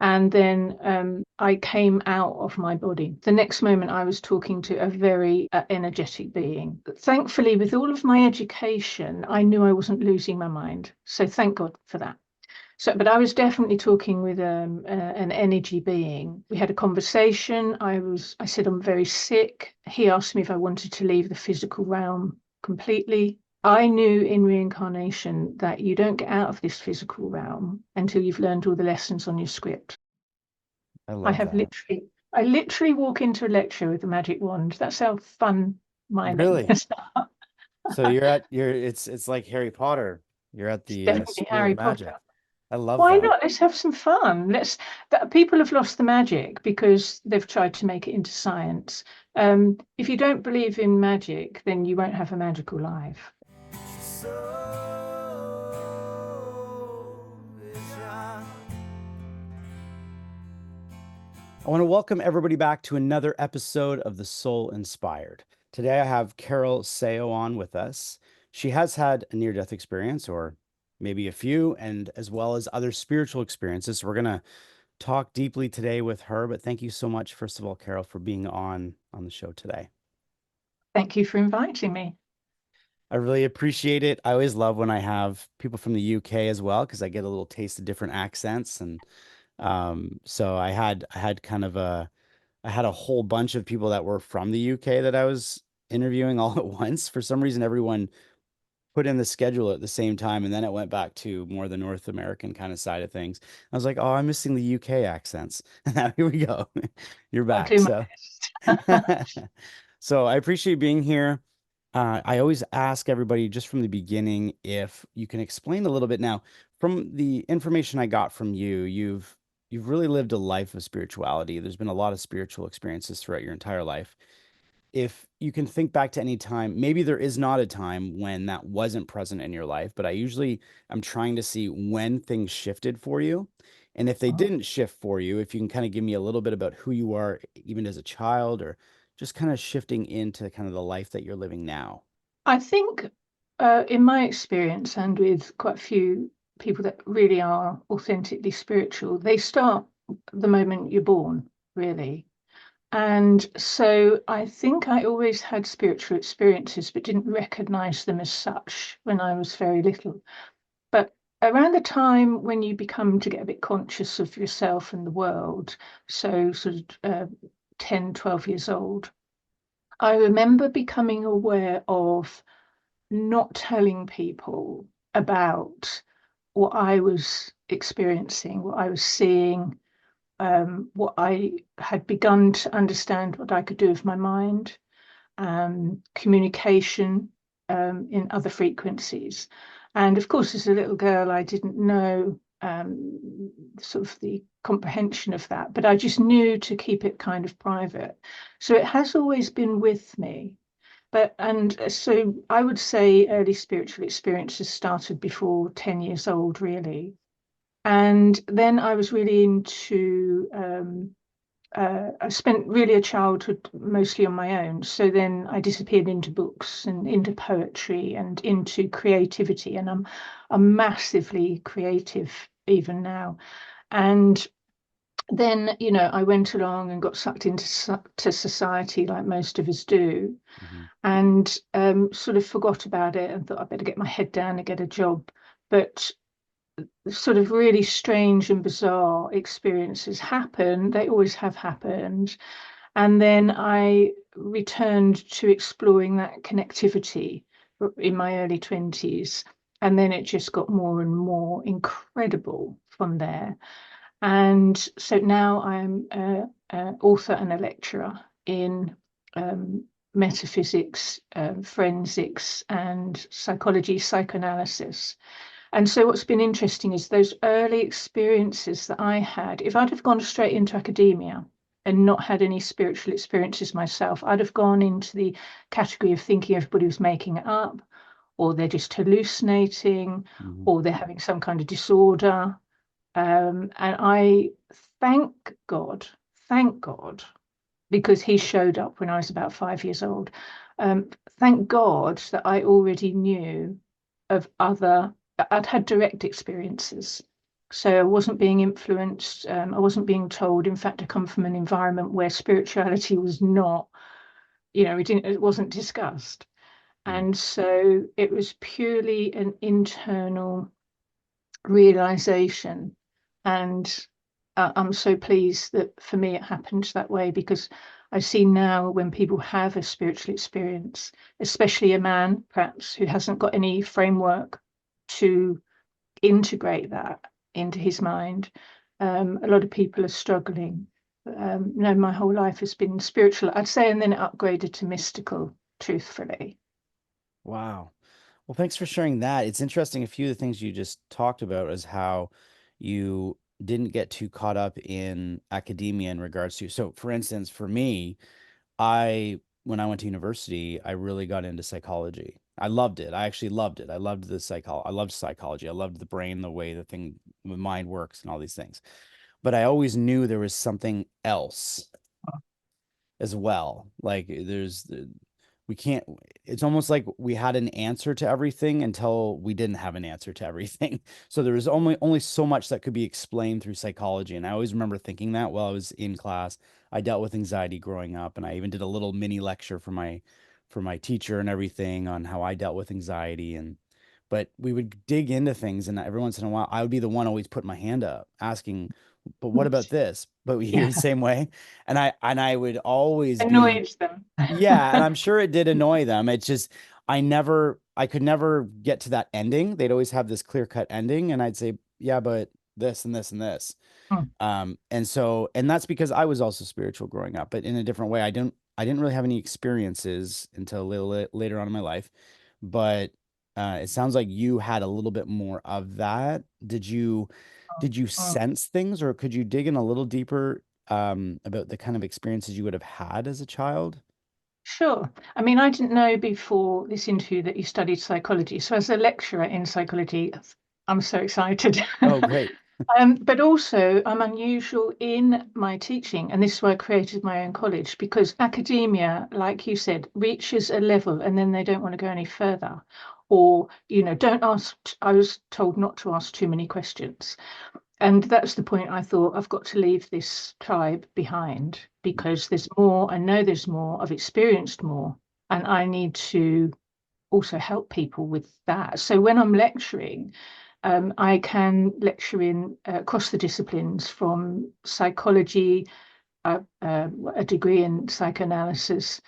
And then I came out of my body. The next moment, I was talking to a very energetic being. Thankfully, with all of my education, I knew I wasn't losing my mind. So thank God for that. So, but I was definitely talking with an energy being. We had a conversation. I said, I'm very sick. He asked me if I wanted to leave the physical realm completely. I knew in reincarnation that you don't get out of this physical realm until you've learned all the lessons on your script. I I love have that. I literally walk into a lecture with a magic wand. That's how fun my Really? lectures are. So it's like Harry Potter. You're at It's the definitely School of Harry Magic. Potter. I love Why that. not? Let's have some fun. People have lost the magic because they've tried to make it into science. If you don't believe in magic, then you won't have a magical life. I want to welcome everybody back to another episode of The Soul Inspired. Today I have Carole Sawo on with us. She has had a near-death experience, or maybe a few, and as well as other spiritual experiences. So we're gonna talk deeply today with her. But thank you so much, first of all, Carole, for being on the show today. Thank you for inviting me. I really appreciate it. I always love when I have people from the UK as well, because I get a little taste of different accents. And so I had kind of I had a whole bunch of people that were from the UK that I was interviewing all at once. For some reason, everyone put in the schedule at the same time, and then it went back to more the North American kind of side of things. I was like, oh, I'm missing the UK accents. And now here we go. You're I'll back. do my So best. so I appreciate being here. I always ask everybody just from the beginning if you can explain a little bit now. From the information I got from you, you've really lived a life of spirituality. There's been a lot of spiritual experiences throughout your entire life. If you can think back to any time, maybe there is not a time when that wasn't present in your life, but I'm trying to see when things shifted for you. And if they Oh, didn't shift for you, if you can kind of give me a little bit about who you are, even as a child, or just kind of shifting into kind of the life that you're living now. I think, in my experience, and with quite a few people that really are authentically spiritual, they start the moment you're born, really. And so I think I always had spiritual experiences, but didn't recognize them as such when I was very little. But around the time when you become to get a bit conscious of yourself and the world, so sort of 10, 12 years old, I remember becoming aware of not telling people about what I was experiencing, what I was seeing, what I had begun to understand what I could do with my mind, communication in other frequencies. And of course, as a little girl, I didn't know sort of the comprehension of that, but I just knew to keep it kind of private. So it has always been with me. But and so I would say early spiritual experiences started before 10 years old, really. And then I was really into I spent really a childhood mostly on my own. So then I disappeared into books and into poetry and into creativity. And I'm massively creative even now. And then, I went along and got sucked into to society like most of us do, Mhm. and sort of forgot about it and thought I better get my head down and get a job. But sort of really strange and bizarre experiences happen. They always have happened. And then I returned to exploring that connectivity in my early 20s. And then it just got more and more incredible from there. And so now I'm an author and a lecturer in um, metaphysics, forensics, and psychology, psychoanalysis. And so what's been interesting is those early experiences that I had. If I'd have gone straight into academia and not had any spiritual experiences myself, I'd have gone into the category of thinking everybody was making it up, or they're just hallucinating, Mhm. or they're having some kind of disorder. And I thank God, thank God, because he showed up when I was about 5 years old. Thank God that I already knew of other, I'd had direct experiences. So I wasn't being influenced. I wasn't being told. In fact, I come from an environment where spirituality was not, it wasn't discussed. Mm. And so it was purely an internal realization. And I'm so pleased that for me it happened that way, because I see now when people have a spiritual experience, especially a man perhaps who hasn't got any framework to integrate that into his mind, a lot of people are struggling. No, my whole life has been spiritual, I'd say, and then it upgraded to mystical, truthfully. Wow. Well, thanks for sharing that. It's interesting. A few of the things you just talked about is how you didn't get too caught up in academia in regards to. So, for instance, for me, when I went to university, I really got into psychology. I loved it. I actually loved it. I loved I loved psychology. I loved the brain, the way the mind works and all these things. But I always knew there was something else as well. Like we can't, it's almost like we had an answer to everything until we didn't have an answer to everything. So there was only so much that could be explained through psychology. And I always remember thinking that while I was in class. I dealt with anxiety growing up, and I even did a little mini lecture for my teacher and everything on how I dealt with anxiety. And but we would dig into things, and every once in a while I would be the one always putting my hand up asking, but what about this? But you're Yeah, the same way. And I would always be, annoyed them. yeah, and I'm sure it did annoy them. It's just I could never get to that ending. They'd always have this clear-cut ending, and I'd say, yeah, but this and this and this. Hmm. And that's because I was also spiritual growing up, but in a different way. I didn't really have any experiences until a little later on in my life. But it sounds like you had a little bit more of that. Did you Hmm. sense things, or could you dig in a little deeper about the kind of experiences you would have had as a child? Sure. I mean, I didn't know before this interview that you studied psychology. So, as a lecturer in psychology, I'm so excited. Oh, great. But also, I'm unusual in my teaching, and this is why I created my own college, because academia, like you said, reaches a level and then they don't want to go any further. Or, don't ask, I was told not to ask too many questions. And that's the point. I thought I've got to leave this tribe behind because there's more. I know there's more. I've experienced more, and I need to also help people with that. So when I'm lecturing, I can lecture in across the disciplines from psychology, a degree in psychoanalysis,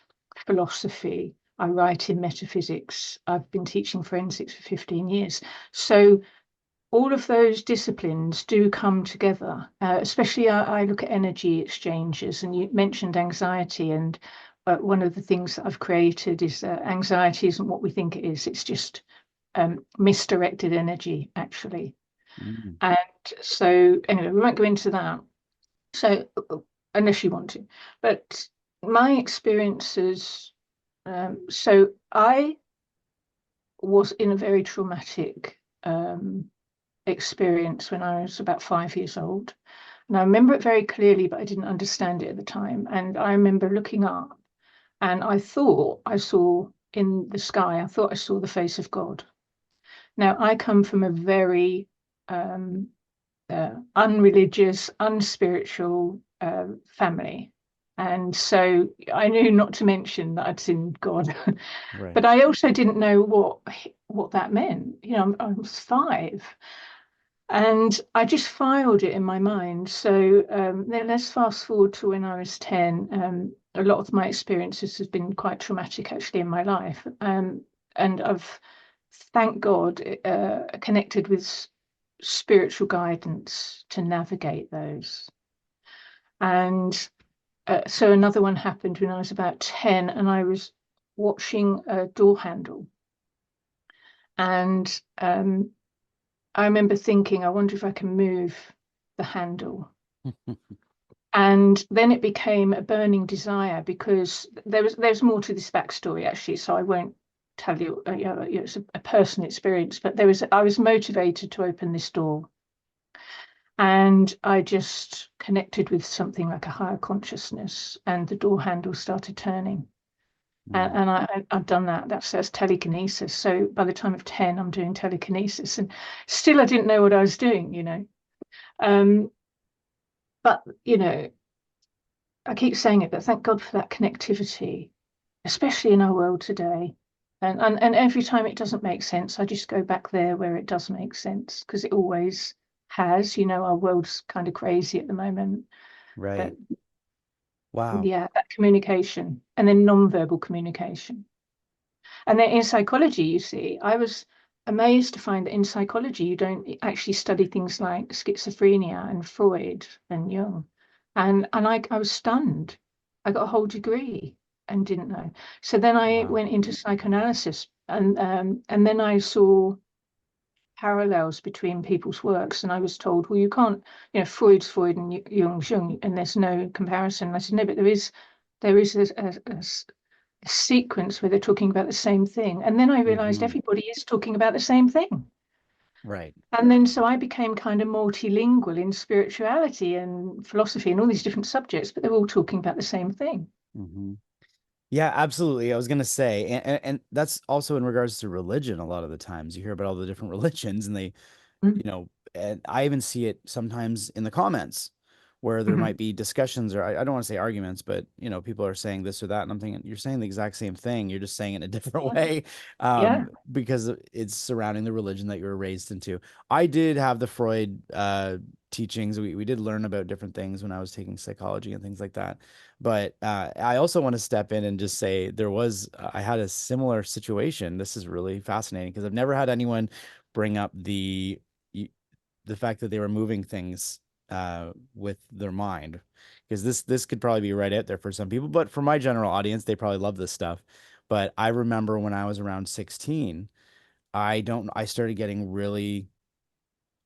philosophy. I write in metaphysics. I've been teaching forensics for 15 years. So all of those disciplines do come together, especially I look at energy exchanges, and you mentioned anxiety. And one of the things that I've created is anxiety isn't what we think it is, it's just misdirected energy, actually. Mm. And so, anyway, we won't go into that. So, unless you want to. But my experiences, so I was in a very traumatic experience when I was about 5 years old. And I remember it very clearly, but I didn't understand it at the time. And I remember looking up and I thought I saw in the sky, I thought I saw the face of God. Now, I come from a very um, unreligious, unspiritual family. And so I knew not to mention that I'd seen God, Right. but I also didn't know what that meant. I was 5, and I just filed it in my mind. So then let's fast forward to when I was 10. A lot of my experiences have been quite traumatic actually in my life. And I've, thank God, connected with spiritual guidance to navigate those. And so another one happened when I was about 10, and I was watching a door handle. And I remember thinking, I wonder if I can move the handle. And then it became a burning desire, because there's more to this backstory actually, so I won't tell you. It's a personal experience, but I was motivated to open this door, and I just connected with something like a higher consciousness, and the door handle started turning. Mm. And I've done that. That's telekinesis. So by the time of 10, I'm doing telekinesis, and still I didn't know what I was doing. Um, but I keep saying it, but thank God for that connectivity, especially in our world today. And every time it doesn't make sense, I just go back there where it does make sense, because it always has. Our world's kind of crazy at the moment. But Right. Wow. yeah, that communication and then non-verbal communication. And then in psychology, you see, I was amazed to find that in psychology, you don't actually study things like schizophrenia and Freud and Jung. And I was stunned. I got a whole degree and didn't know. So then I Wow. went into psychoanalysis, and then I saw parallels between people's works. And I was told, well, you can't, Freud's Freud and Jung's Jung, and there's no comparison. And I said, no, but there is a sequence where they're talking about the same thing. And then I realized Hmm. everybody is talking about the same thing. Right. And then so I became kind of multilingual in spirituality and philosophy and all these different subjects, but they're all talking about the same thing. Hmm. Yeah, absolutely. I was gonna say, and that's also in regards to religion. A lot of the times you hear about all the different religions, and they, Mm. and I even see it sometimes in the comments where there Mhm. might be discussions, or I don't want to say arguments, but people are saying this or that, and I'm thinking you're saying the exact same thing. You're just saying it in a different Yeah. way, Yeah. because it's surrounding the religion that you were raised into. I did have the Freud teachings. We did learn about different things when I was taking psychology and things like that. But I also want to step in and just say I had a similar situation. This is really fascinating because I've never had anyone bring up the fact that they were moving things with their mind, because this could probably be right out there for some people, but for my general audience, they probably love this stuff. But I remember when I was around 16, I started getting really,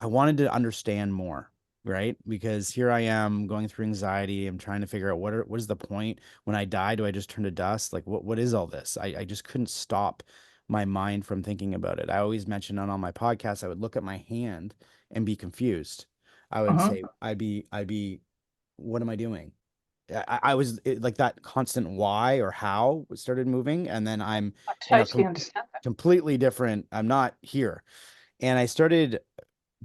I wanted to understand more, right? Because here I am going through anxiety. I'm trying to figure out what is the point? When I die, do I just turn to dust? Like what is all this? I just couldn't stop my mind from thinking about it. I always mention on all my podcasts, I would look at my hand and be confused. I would Uh-huh. say, what am I doing? I was like that constant why or how started moving, and then I'm I in a totally understand that. completely different. I'm not here, and I started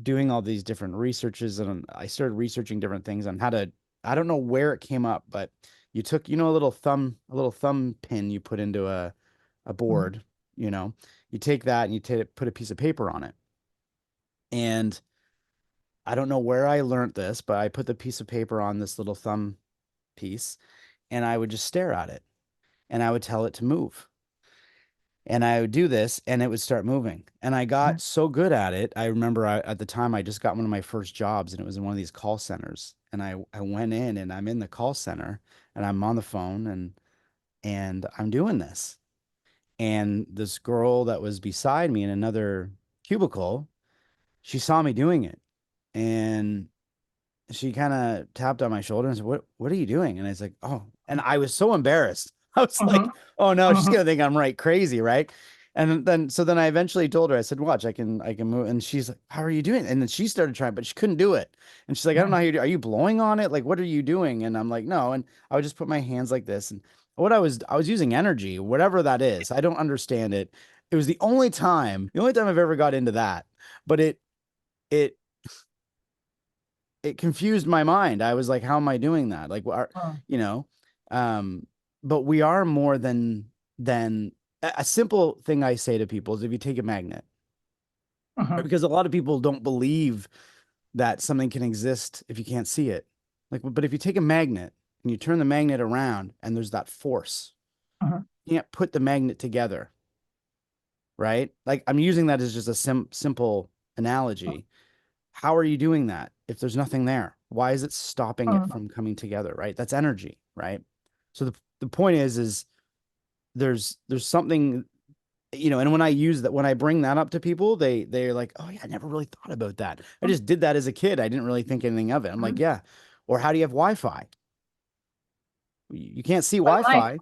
doing all these different researches, and I started researching different things on how to, I don't know where it came up, but you took, a little thumb pin you put into a Mm. board, you know, you take that and put a piece of paper on it. And I don't know where I learned this, but I put the piece of paper on this little thumb piece and I would just stare at it and I would tell it to move. And I would do this and it would start moving. And I got Mhm. so good at it. I remember at the time I just got one of my first jobs and it was in one of these call centers. And I went in and I'm in the call center and I'm on the phone and I'm doing this. And this girl that was beside me in another cubicle, she saw me doing it. And she kind of tapped on my shoulder and said, what are you doing? And I was like, oh, and I was so embarrassed. I was like, Mhm. oh no, she's Mhm. gonna think I'm right crazy, right? And then I eventually told her, I said, watch, I can move. And she's like, how are you doing? And then she started trying, but she couldn't do it. And she's like, I don't know how you do. Are you blowing on it? Like, what are you doing? And I'm like, no. And I would just put my hands like this. And I was using energy, whatever that is. I don't understand it. It was the only time I've ever got into that. But it it confused my mind. I was like, how am I doing that? Like, Mhm. you know, um, but we are more than a simple thing I say to people is if you take a magnet, right? Mhm. Because a lot of people don't believe that something can exist if you can't see it. Like, but if you take a magnet and you turn the magnet around and there's that force, Mhm. you can't put the magnet together, right? Like I'm using that as just a simple analogy. How are you doing that if there's nothing there? Why is it stopping it Mhm. from coming together, right? That's energy, right? So the point is there's something, and when I bring that up to people, they're like, "Oh yeah, I never really thought about that. I Mhm. just did that as a kid. I didn't really think anything of it." I'm like, Mhm. "Yeah." Or how do you have Wi-Fi? You can't see Well, Wi-Fi,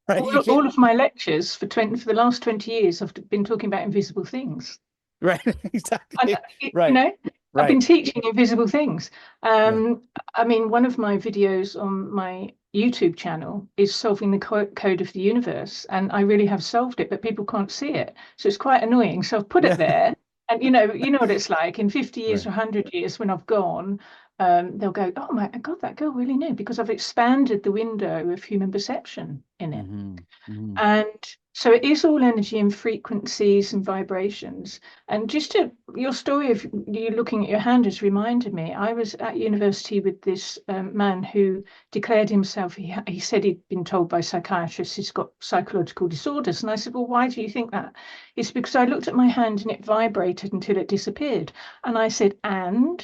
right? You can't, all of my lectures for the last 20 years, I've been talking about invisible things. right? And, Exactly. you Right. know, I've been Right. teaching invisible things. Yeah. Um, I mean, one of my videos on my YouTube channel is solving the code of the universe, and I really have solved it, but people can't see it. So it's quite annoying. So I've put it Yeah. there. And you know what it's like in 50 years Right. or 100 years when I've gone, they'll go, oh my God, that girl really knew because I've expanded the window of human perception in it. Hmm. Hmm. And so it is all energy and frequencies and vibrations. And just to your story of you looking at your hand has reminded me, I was at university with this man who declared himself, he said he'd been told by psychiatrists he's got psychological disorders. And I said, well, why do you think that? It's because I looked at my hand and it vibrated until it disappeared. And I said, and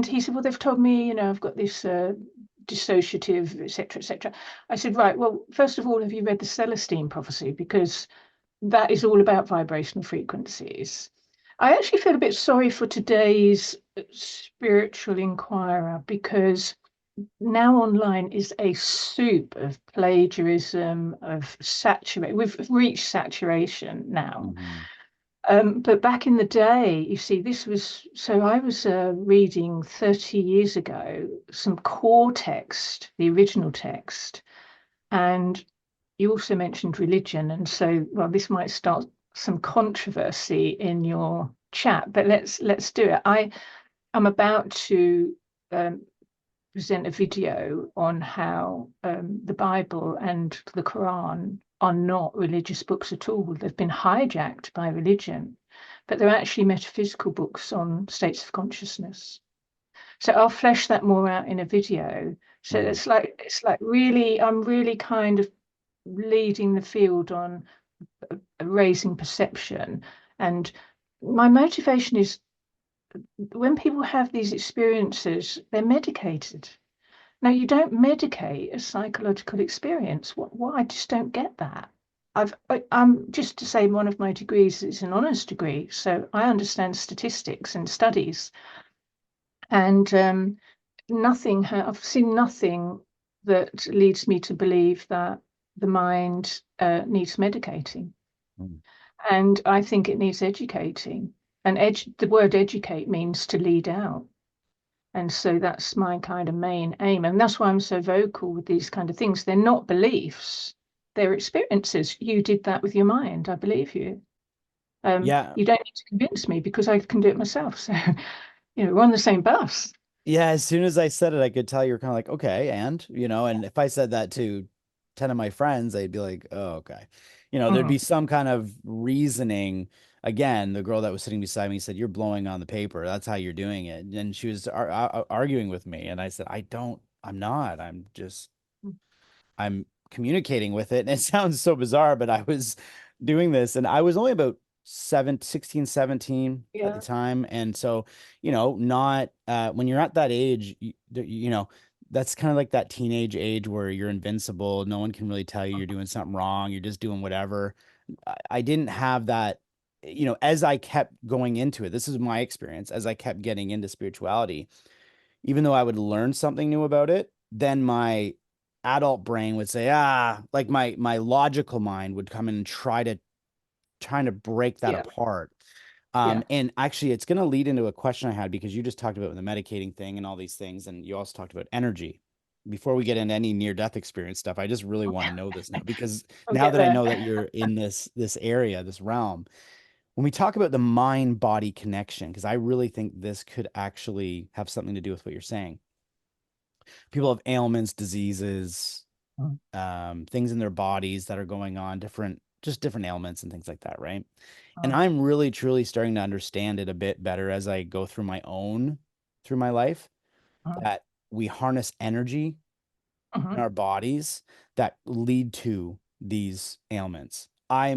he said, well, they've told me, I've got this dissociative, etc., etc. I said, right, well, first of all, have you read the Celestine prophecy? Because that is all about vibrational frequencies. I actually feel a bit sorry for today's spiritual inquirer because now online is a soup of plagiarism, of saturate. We've reached saturation now. Hmm. But back in the day, you see, I was reading 30 years ago some core text, the original text, and you also mentioned religion. And so, well, this might start some controversy in your chat, but let's do it. I'm about to um, present a video on how the Bible and the Quran are not religious books at all. They've been hijacked by religion, but they're actually metaphysical books on states of consciousness. So I'll flesh that more out in a video. So Hmm. it's like really, I'm really kind of leading the field on raising perception. And my motivation is when people have these experiences, they're medicated. Now, you don't medicate a psychological experience. What I just don't get that. I'm just to say one of my degrees is an honours degree, so I understand statistics and studies, and I've seen nothing that leads me to believe that the mind needs medicating, Hmm. and I think it needs educating. And the word educate means to lead out. And so that's my kind of main aim. And that's why I'm so vocal with these kind of things. They're not beliefs, they're experiences. You did that with your mind. I believe you. Yeah. You don't need to convince me because I can do it myself. So, we're on the same bus. Yeah, as soon as I said it, I could tell you were kind of like, okay, and if I said that to 10 of my friends, they'd be like, oh, okay. There'd Mm, be some kind of reasoning. Again, the girl that was sitting beside me said, you're blowing on the paper. That's how you're doing it. And she was arguing with me. And I said, I'm not. I'm communicating with it. And it sounds so bizarre, but I was doing this and I was only about 16, 17 at the yeah. time. And so, not when you're at that age, that's kind of like that teenage age where you're invincible. No one can really tell you you're doing something wrong. You're just doing whatever. I didn't have that, as I kept going into it. This is my experience as I kept getting into spirituality, even though I would learn something new about it, then my adult brain would say, like my logical mind would come in and trying to break that Yeah. apart. Yeah. And actually, it's going to lead into a question I had because you just talked about the medicating thing and all these things, and you also talked about energy. Before we get into any near-death experience stuff, I just really want to know this now because I'll now get that I there. know that you're in this area, this realm, when we talk about the mind-body connection, because I really think this could actually have something to do with what you're saying. People have ailments, diseases, Mm, things in their bodies that are going on, just different ailments and things like that, right? And mm, I'm really truly starting to understand it a bit better as I go through my life, mm, that we harness energy in mhm. our bodies that lead to these ailments. I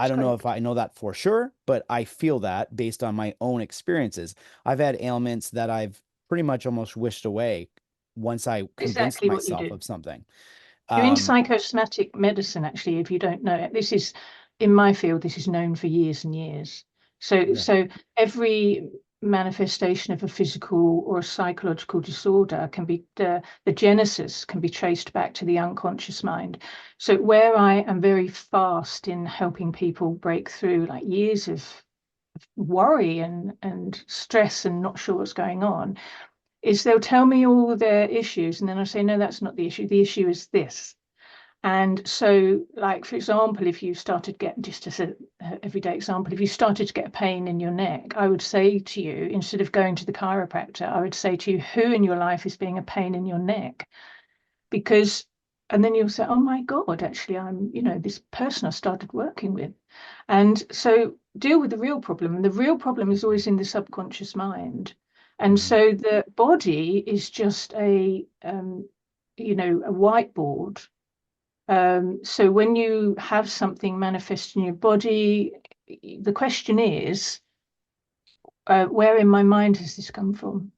That's don't know great. if I know that for sure, but I feel that based on my own experiences. I've had ailments that I've pretty much almost wished away once I convinced Exactly what you myself do. of something. You're in Um, psychosomatic medicine, actually, if you don't know it. This is, in my field, this is known for years and years. So, yeah. so every manifestation of a physical or a psychological disorder can be the genesis can be traced back to the unconscious mind. So where I am very fast in helping people break through like years of worry and stress and not sure what's going on, is they'll tell me all their issues and then I say, no, that's not the issue. The issue is this. And so, like, for example, if you started get just as a everyday example, if you started to get a pain in your neck, I would say to you, instead of going to the chiropractor, I would say to you, who in your life is being a pain in your neck? Because, and then you'll say, oh my God, actually, I'm, this person I started working with. And so deal with the real problem. And the real problem is always in the subconscious mind. And Mhm. so the body is just a whiteboard. So when you have something manifest in your body, the question is, where in my mind has this come from?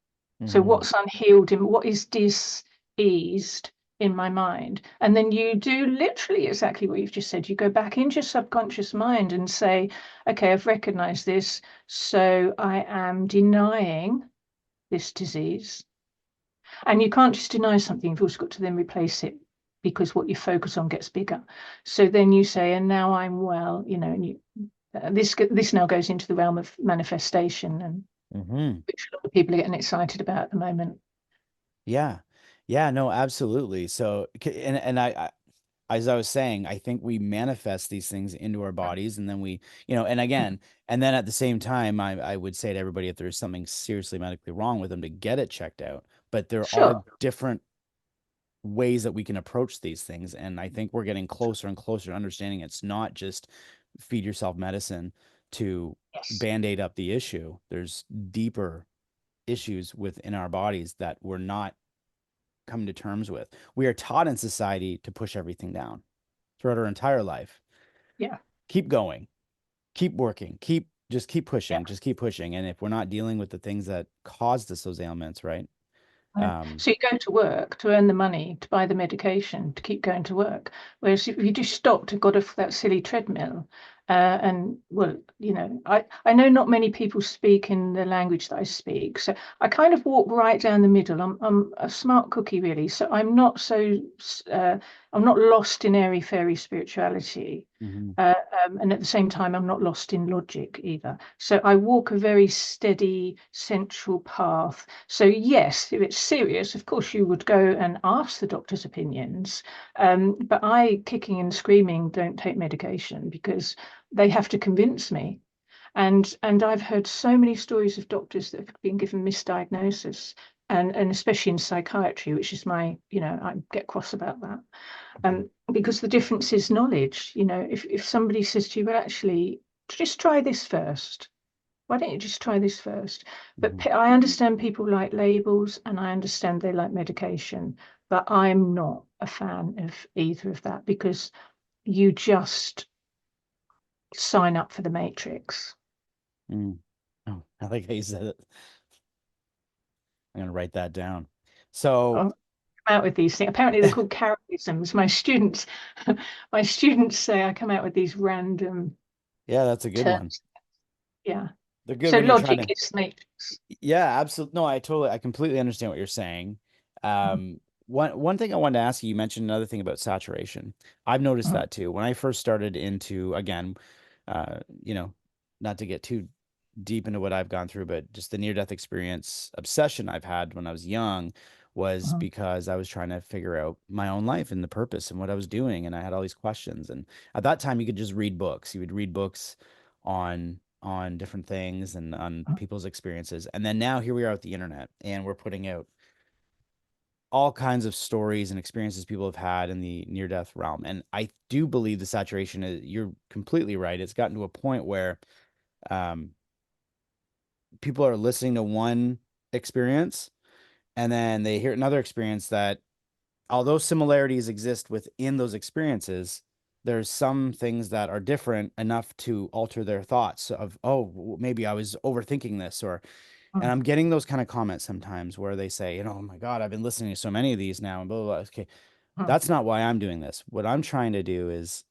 So Mhm. what's unhealed and what is diseased in my mind? And then you do literally exactly what you've just said. You go back into your subconscious mind and say, okay, I've recognized this. So I am denying this disease. And you can't just deny something, you've also got to then replace it because what you focus on gets bigger. So then you say, and now I'm well, and this now goes into the realm of manifestation, and Mhm. which a lot of people are getting excited about at the moment. Yeah. Yeah, no, absolutely. So, and as I was saying, I think we manifest these things into our bodies, and then we, and again, and then at the same time, I would say to everybody, if there's something seriously medically wrong with them, to get it checked out. But there are Sure. different ways that we can approach these things, and I think we're getting closer and closer to understanding it's not just feed yourself medicine to Yes. band-aid up the issue. There's deeper issues within our bodies that we're not coming to terms with. We are taught in society to push everything down throughout our entire life. Yeah. Keep going, keep working, keep Yeah. pushing, just keep pushing. And if we're not dealing with the things that caused us those ailments, right? Right. Um, So you go to work to earn the money to buy the medication to keep going to work. Whereas if you just stopped and got off that silly treadmill, and well, I know not many people speak in the language that I speak, so I kind of walk right down the middle. I'm a smart cookie really, so I'm not lost in airy fairy spirituality. mhm, Uh, and at the same time, I'm not lost in logic either. So I walk a very steady, central path. So, yes, if it's serious, of course, you would go and ask the doctor's opinions. But I, kicking and screaming, don't take medication because they have to convince me. And I've heard so many stories of doctors that have been given misdiagnosis, and especially in psychiatry, which is I get cross about that, because the difference is knowledge. If somebody says to you, well, actually, just try this first. Why don't you just try this first? But mhm, I understand people like labels and I understand they like medication, but I'm not a fan of either of that because you just sign up for the matrix. mm. Oh, I like how you said it. I'm gonna write that down. So, I'm out with these things. Apparently, they're called Carolisms. My students say I come out with these random yeah, that's a good one. terms. Yeah. They're good So when you're trying logic to. is matrix. Yeah, absolutely. No, I completely understand what you're saying. Mhm, One thing I wanted to ask you, you mentioned another thing about saturation. I've noticed mhm, that too. When I first started into, again, uh, you know, not to get too deep into what I've gone through, but just the near-death experience obsession I've had when I was young was mhm, because I was trying to figure out my own life and the purpose and what I was doing, and I had all these questions. And at that time, you could just read books. You would read books on different things and on mhm. people's experiences. And then now here we are with the internet, and we're putting out all kinds of stories and experiences people have had in the near death realm. And I do believe the saturation is, you're completely right. It's gotten to a point where um, people are listening to one experience and then they hear another experience that, although similarities exist within those experiences, there's some things that are different enough to alter their thoughts of, oh, maybe I was overthinking this, or, and Mhm, I'm getting those kind of comments sometimes where they say, oh my God, I've been listening to so many of these now and blah, blah, blah. Okay. mhm, That's not why I'm doing this. What I'm trying to do is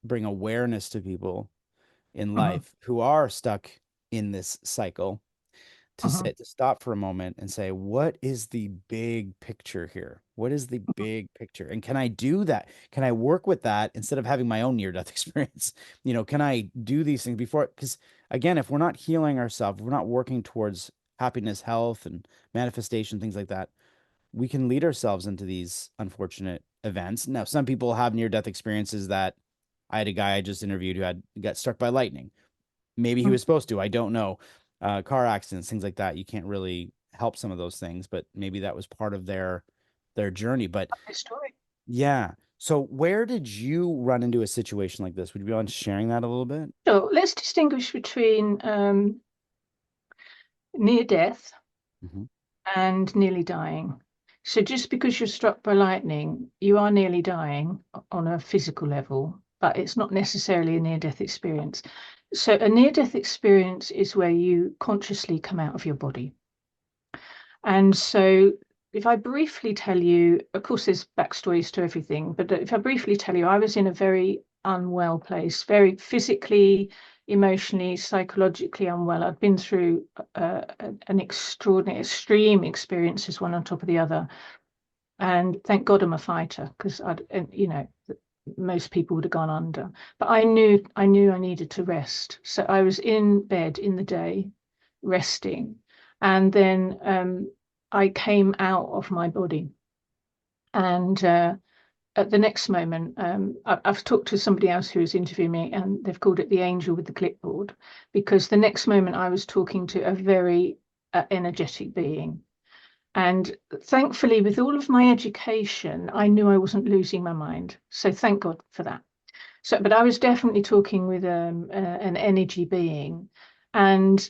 bring awareness to people in mhm, life who are stuck in this cycle, to mhm, say, to stop for a moment and say, what is the big picture here? What is the big picture? And can I do that? Can I work with that instead of having my own near death experience? Can I do these things before? Because again, if we're not healing ourselves, if we're not working towards happiness, health, and manifestation, things like that, we can lead ourselves into these unfortunate events. Now, some people have near-death experiences that I had a guy I just interviewed who had got struck by lightning. Maybe he Mm. was supposed to. I don't know. Car accidents, things like that. You can't really help some of those things, but maybe that was part of their journey. But Lovely story. yeah. So where did you run into a situation like this? Would you be on sharing that a little bit? So let's distinguish between near death Hmm. and nearly dying. So just because you're struck by lightning, you are nearly dying on a physical level, but it's not necessarily a near-death experience. So a near-death experience is where you consciously come out of your body. And so if I briefly tell you, of course, there's backstories to everything, but if I briefly tell you, I was in a very unwell place, very physically, emotionally, psychologically unwell. I'd been through an extraordinary, extreme experiences, one on top of the other. And thank God I'm a fighter, because most people would have gone under. But I knew I needed to rest. So I was in bed in the day, resting. And then I came out of my body. And at the next moment, I've talked to somebody else who was interviewing me, and they've called it the angel with the clipboard, because the next moment I was talking to a very energetic being. And thankfully, with all of my education, I knew I wasn't losing my mind. So thank God for that. So, but I was definitely talking with an energy being, and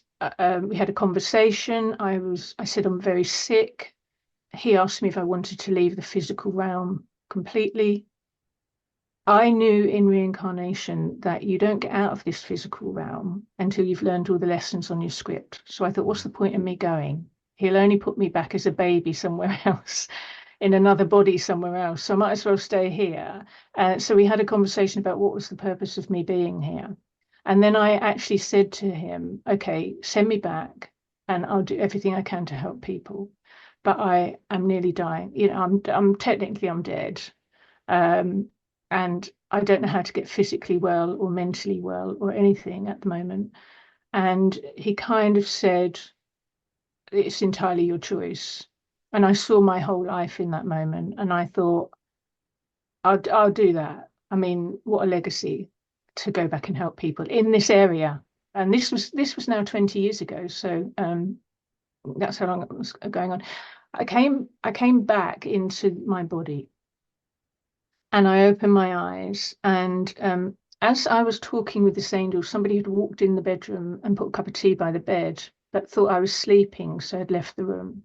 we had a conversation. I said I'm very sick. He asked me if I wanted to leave the physical realm completely. I knew in reincarnation that you don't get out of this physical realm until you've learned all the lessons on your script. So I thought, what's the point of me going? He'll only put me back as a baby somewhere else, in another body somewhere else. So I might as well stay here. So we had a conversation about what was the purpose of me being here. And then I actually said to him, okay, send me back and I'll do everything I can to help people. But I am nearly dying. I'm technically I'm dead. Um, and I don't know how to get physically well or mentally well or anything at the moment. And he kind of said, it's entirely your choice. And I saw my whole life in that moment, and I thought, I'll do that. I mean, what a legacy to go back and help people in this area. And this was now 20 years ago, so that's how long it was going on. I came back into my body, and I opened my eyes, and as I was talking with this angel, somebody had walked in the bedroom and put a cup of tea by the bed, but thought I was sleeping, so had left the room.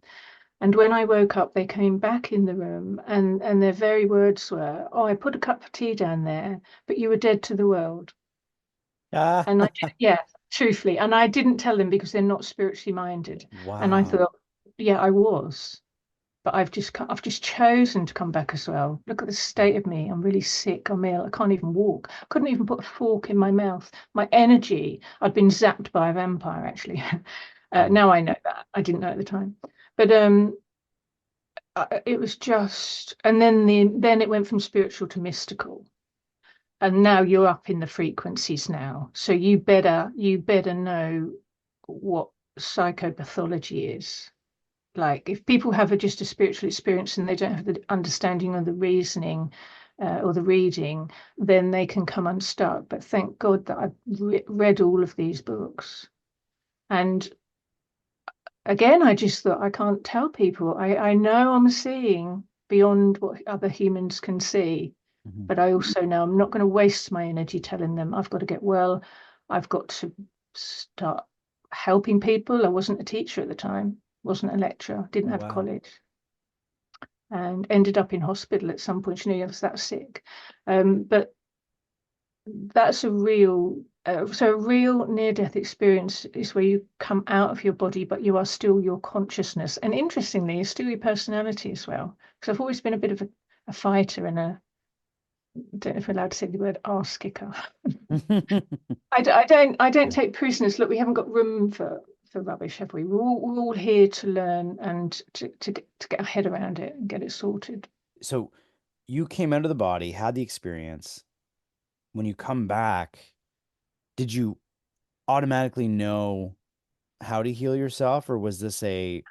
And when I woke up, they came back in the room, and their very words were, "Oh, I put a cup of tea down there, but you were dead to the world." Ah, And yeah, truthfully, and I didn't tell them because they're not spiritually minded. And I wow. thought, yeah, I was. But I've just chosen to come back as well. Look at the state of me. I'm really sick. I'm ill. I can't even walk. I couldn't even put a fork in my mouth. My energy, I'd been zapped by a vampire, actually. Mm. Now I know that. I didn't know at the time. But it was just, and then it went from spiritual to mystical. And now you're up in the frequencies now. So you better know what psychopathology is. Like if people have just a spiritual experience and they don't have the understanding or the reasoning or the reading, then they can come unstuck. But thank God that I've read all of these books. And again, I just thought I can't tell people. I know I'm seeing beyond what other humans can see, Mhm. but I also know I'm not going to waste my energy telling them I've got to get well. I've got to start helping people. I wasn't a teacher at the time, wasn't a lecturer, didn't Oh, have wow. college, and ended up in hospital at some point. I was that sick. But that's a real near-death experience is where you come out of your body, but you are still your consciousness. And interestingly, you're still your personality as well. Because I've always been a bit of a fighter and I don't know if I'm allowed to say the word arse kicker. I don't take prisoners. Look, we haven't got room for rubbish, have we? We're all here to learn and to get our head around it and get it sorted. So you came out of the body, had the experience. When you come back, did you automatically know how to heal yourself, or was this a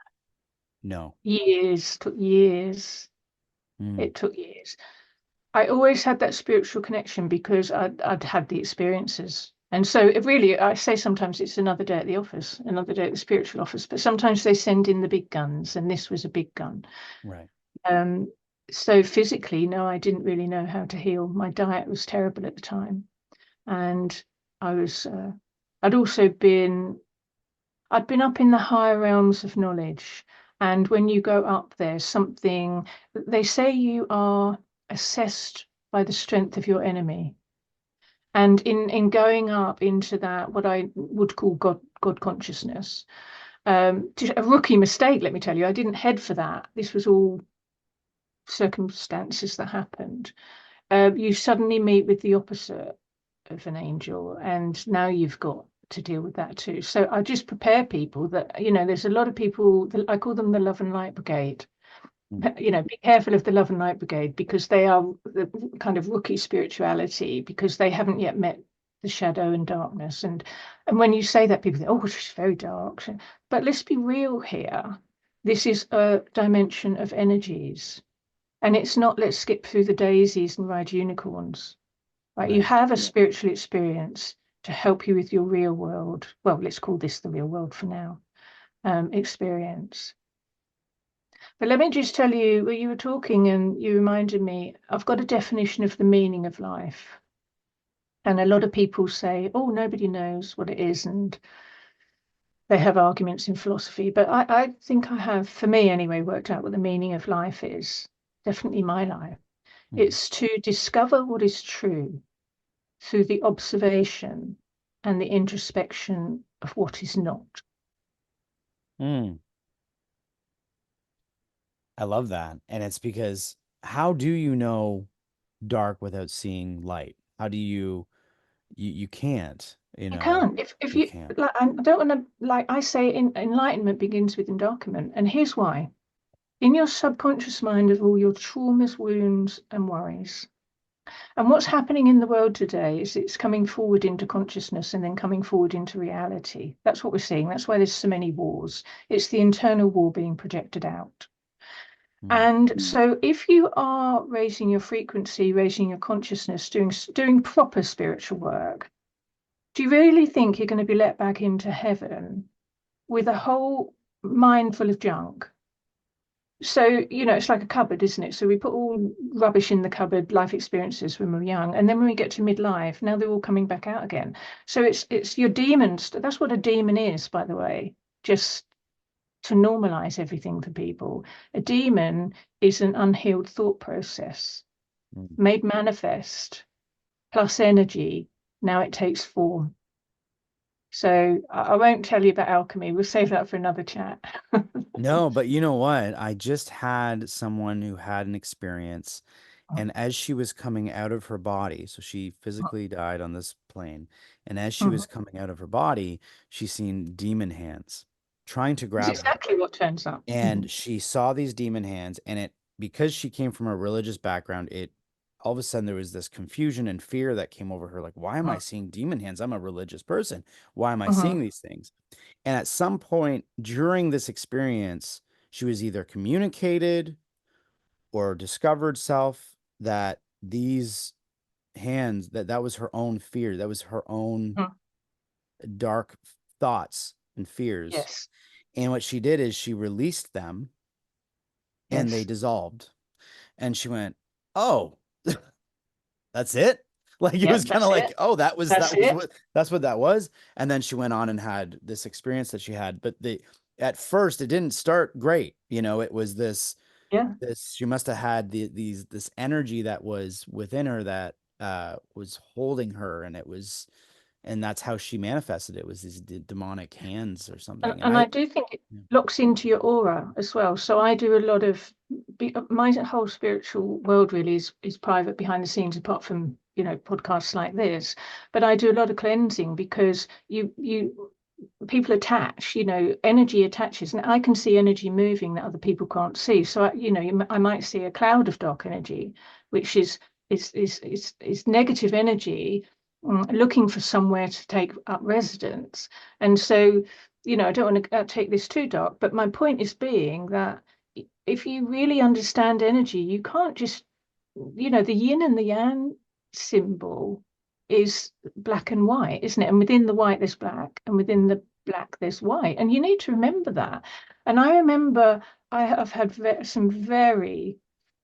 no? Years, took years. Mm. It took years. I always had that spiritual connection because I'd had the experiences. And so it really, I say sometimes it's another day at the office, another day at the spiritual office, but sometimes they send in the big guns, and this was a big gun. Right. Um, so physically, no, I didn't really know how to heal. My diet was terrible at the time. And I was, I'd also been, I'd been up in the higher realms of knowledge. And when you go up there, something, they say you are assessed by the strength of your enemy. And in going up into that, what I would call God consciousness, a rookie mistake, let me tell you, I didn't head for that. This was all circumstances that happened. You suddenly meet with the opposite of an angel, and now you've got to deal with that too. So I just prepare people that, there's a lot of people that I call them the love and light brigade. Mm. Be careful of the love and light brigade, because they are the kind of rookie spirituality, because they haven't yet met the shadow and darkness. And when you say that, people think, oh, she's very dark. But let's be real here. This is a dimension of energies. And it's not, let's skip through the daisies and ride unicorns, right? You Right. have a spiritual experience to help you with your real world. Well, let's call this the real world for now, experience. But let me just tell you, when you were talking and you reminded me, I've got a definition of the meaning of life. And a lot of people say, oh, nobody knows what it is. And they have arguments in philosophy. But I think I have, for me anyway, worked out what the meaning of life is. Definitely my life. Mm. It's to discover what is true through the observation and the introspection of what is not. Mm. I love that. And it's because how do you know dark without seeing light? How do you can't, You can't. If you you can't. like, I don't want to, like I say, enlightenment begins with endarkenment, and here's why. In your subconscious mind are all your traumas, wounds, and worries. And what's happening in the world today is it's coming forward into consciousness and then coming forward into reality. That's what we're seeing. That's why there's so many wars. It's the internal war being projected out. Mm. And so if you are raising your frequency, raising your consciousness, doing proper spiritual work, do you really think you're going to be let back into heaven with a whole mind full of junk? So, it's like a cupboard, isn't it? So we put all rubbish in the cupboard, life experiences when we're young, and then when we get to midlife, now they're all coming back out again. So it's your demons. That's what a demon is, by the way, just to normalize everything for people. A demon is an unhealed thought process Mm. made manifest plus energy. Now it takes form. So I won't tell you about alchemy. We'll save that for another chat. No, but you know what? I just had someone who had an experience, and as she was coming out of her body, so she physically died on this plane, and as she Mhm. was coming out of her body, she seen demon hands trying to It's grab her. exactly what turns up. And Mhm. she saw these demon hands, and it, because she came from a religious background, it all of a sudden there was this confusion and fear that came over her, like, why am I seeing demon hands? I'm a religious person. Why am I Mhm. seeing these things? And at some point during this experience, she was either communicated or discovered self that these hands, that was her own fear, that was her own Mhm. dark thoughts and fears. Yes, And what she did is she released them and they yes. dissolved. And she went, "Oh, that's it?" Like it was Yep, kind of that's like, it. "Oh, That's it. that's what that was." And then she went on and had this experience that she had. But the at first it didn't start great. It was Yeah. this she must have had this energy that was within her that was holding her, and that's how she manifested it, was these demonic hands or And, something. And and I do think it yeah. locks into your aura as well. So I do a lot of my whole spiritual world really is private behind the scenes, apart from podcasts like this. But I do a lot of cleansing because you people attach, energy attaches, and I can see energy moving that other people can't see. So I might see a cloud of dark energy, which is negative energy, looking for somewhere to take up residence. And so, I don't want to take this too dark, but my point is being that if you really understand energy, you can't just the yin and the yang symbol is black and white, isn't it? And within the white, there's black, and within the black, there's white. And you need to remember that. And I remember I have had some very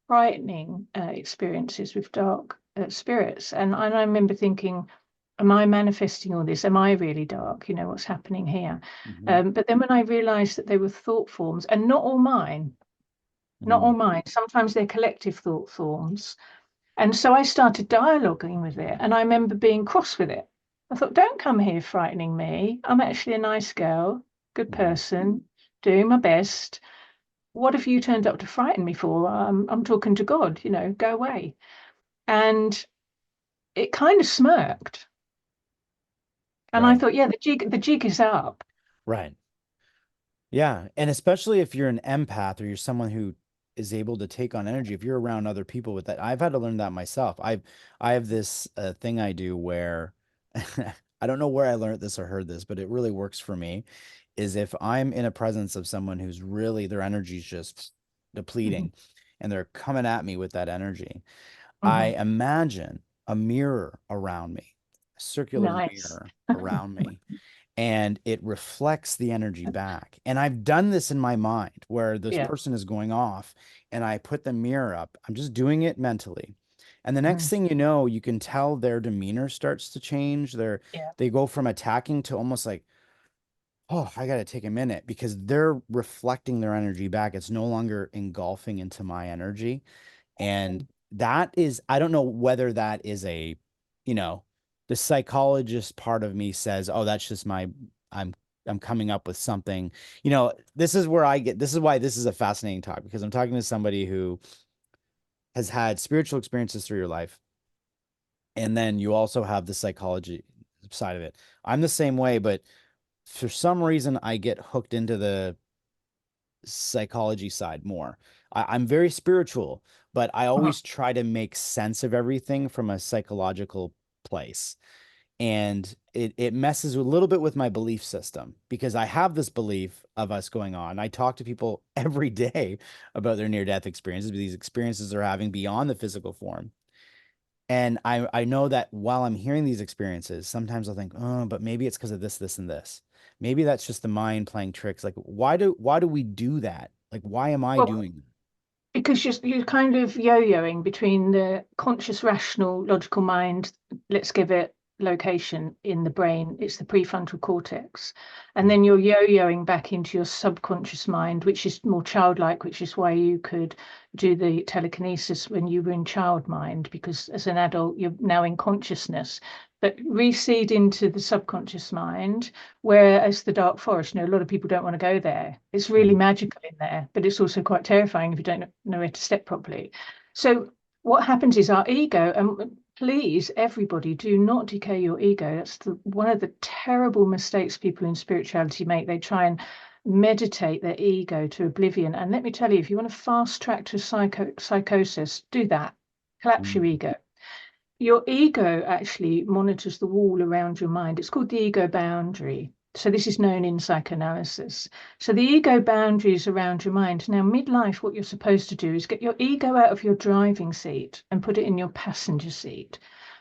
frightening experiences with dark spirits. And I remember thinking, am I manifesting all this? Am I really dark? What's happening here? Hmm. But then when I realized that they were thought forms, and not all mine, not all Mm. mine, sometimes they're collective thought forms. And so I started dialoguing with it. And I remember being cross with it. I thought, don't come here frightening me. I'm actually a nice girl, good Mhm. person, doing my best. What have you turned up to frighten me for? I'm talking to God, go away. And it kind of smirked. And I Right. thought, yeah, the jig is up. Right. Yeah. And especially if you're an empath or you're someone who is able to take on energy, if you're around other people with that, I've had to learn that myself. I have this thing I do where I don't know where I learned this or heard this, but it really works for me, is if I'm in a presence of someone who's really their energy's just Mhm, depleting and they're coming at me with that energy, I mhm. imagine a mirror around me, a circular Nice. mirror around me, and it reflects the energy back. And I've done this in my mind where this Yeah. person is going off and I put the mirror up. I'm just doing it mentally. And the next Mhm. thing you know, you can tell their demeanor starts to change. Yeah. They go from attacking to almost like, oh, I got to take a minute because they're reflecting their energy back. It's no longer engulfing into my energy. And that is, I don't know whether that is you know, the psychologist part of me says, oh, that's just I'm, I'm coming up with something. This is where this is why this is a fascinating talk because I'm talking to somebody who has had spiritual experiences through your life. And then you also have the psychology side of it. I'm the same way, but for some reason, I get hooked into the psychology side more. I'm very spiritual, but I Mhm. always try to make sense of everything from a psychological place. And it messes a little bit with my belief system because I have this belief of us going on. I talk to people every day about their near-death experiences, these experiences they're having beyond the physical form. And I know that while I'm hearing these experiences, sometimes I'll think, oh, but maybe it's because of this, this, and this. Maybe that's just the mind playing tricks. Like, why do we do that? Like, why am I Well, doing that? because you're kind of yo-yoing between the conscious, rational, logical mind. Let's give it location in the brain. It's the prefrontal cortex. And Mm, then you're yo-yoing back into your subconscious mind, which is more childlike, which is why you could do the telekinesis when you were in child mind, because as an adult, you're now in consciousness. But reseed into the subconscious mind, whereas the dark forest, a lot of people don't want to go there. It's really mhm, magical in there, but it's also quite terrifying if you don't know where to step properly. So what happens is our ego, and please, everybody, do not decay your ego. That's one of the terrible mistakes people in spirituality make. They try and meditate their ego to oblivion. And let me tell you, if you want to fast track to psychosis, do that. Collapse your mm, ego. Your ego actually monitors the wall around your mind. It's called the ego boundary. So this is known in psychoanalysis. So the ego boundary is around your mind. Now, midlife, what you're supposed to do is get your ego out of your driving seat and put it in your passenger seat.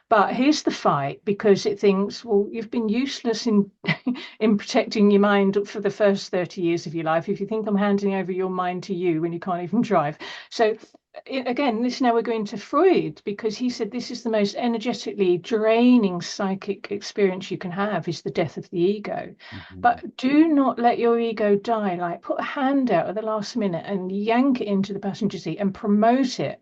But here's the fight because it thinks, well, you've been useless in in protecting your mind for the first 30 years of your life. If you think I'm handing over your mind to you when you can't even drive. So again, this now we're going to Freud because he said this is the most energetically draining psychic experience you can have is the death of the ego. mhm, But do not let your ego die. Like put a hand out at the last minute and yank it into the passenger seat and promote it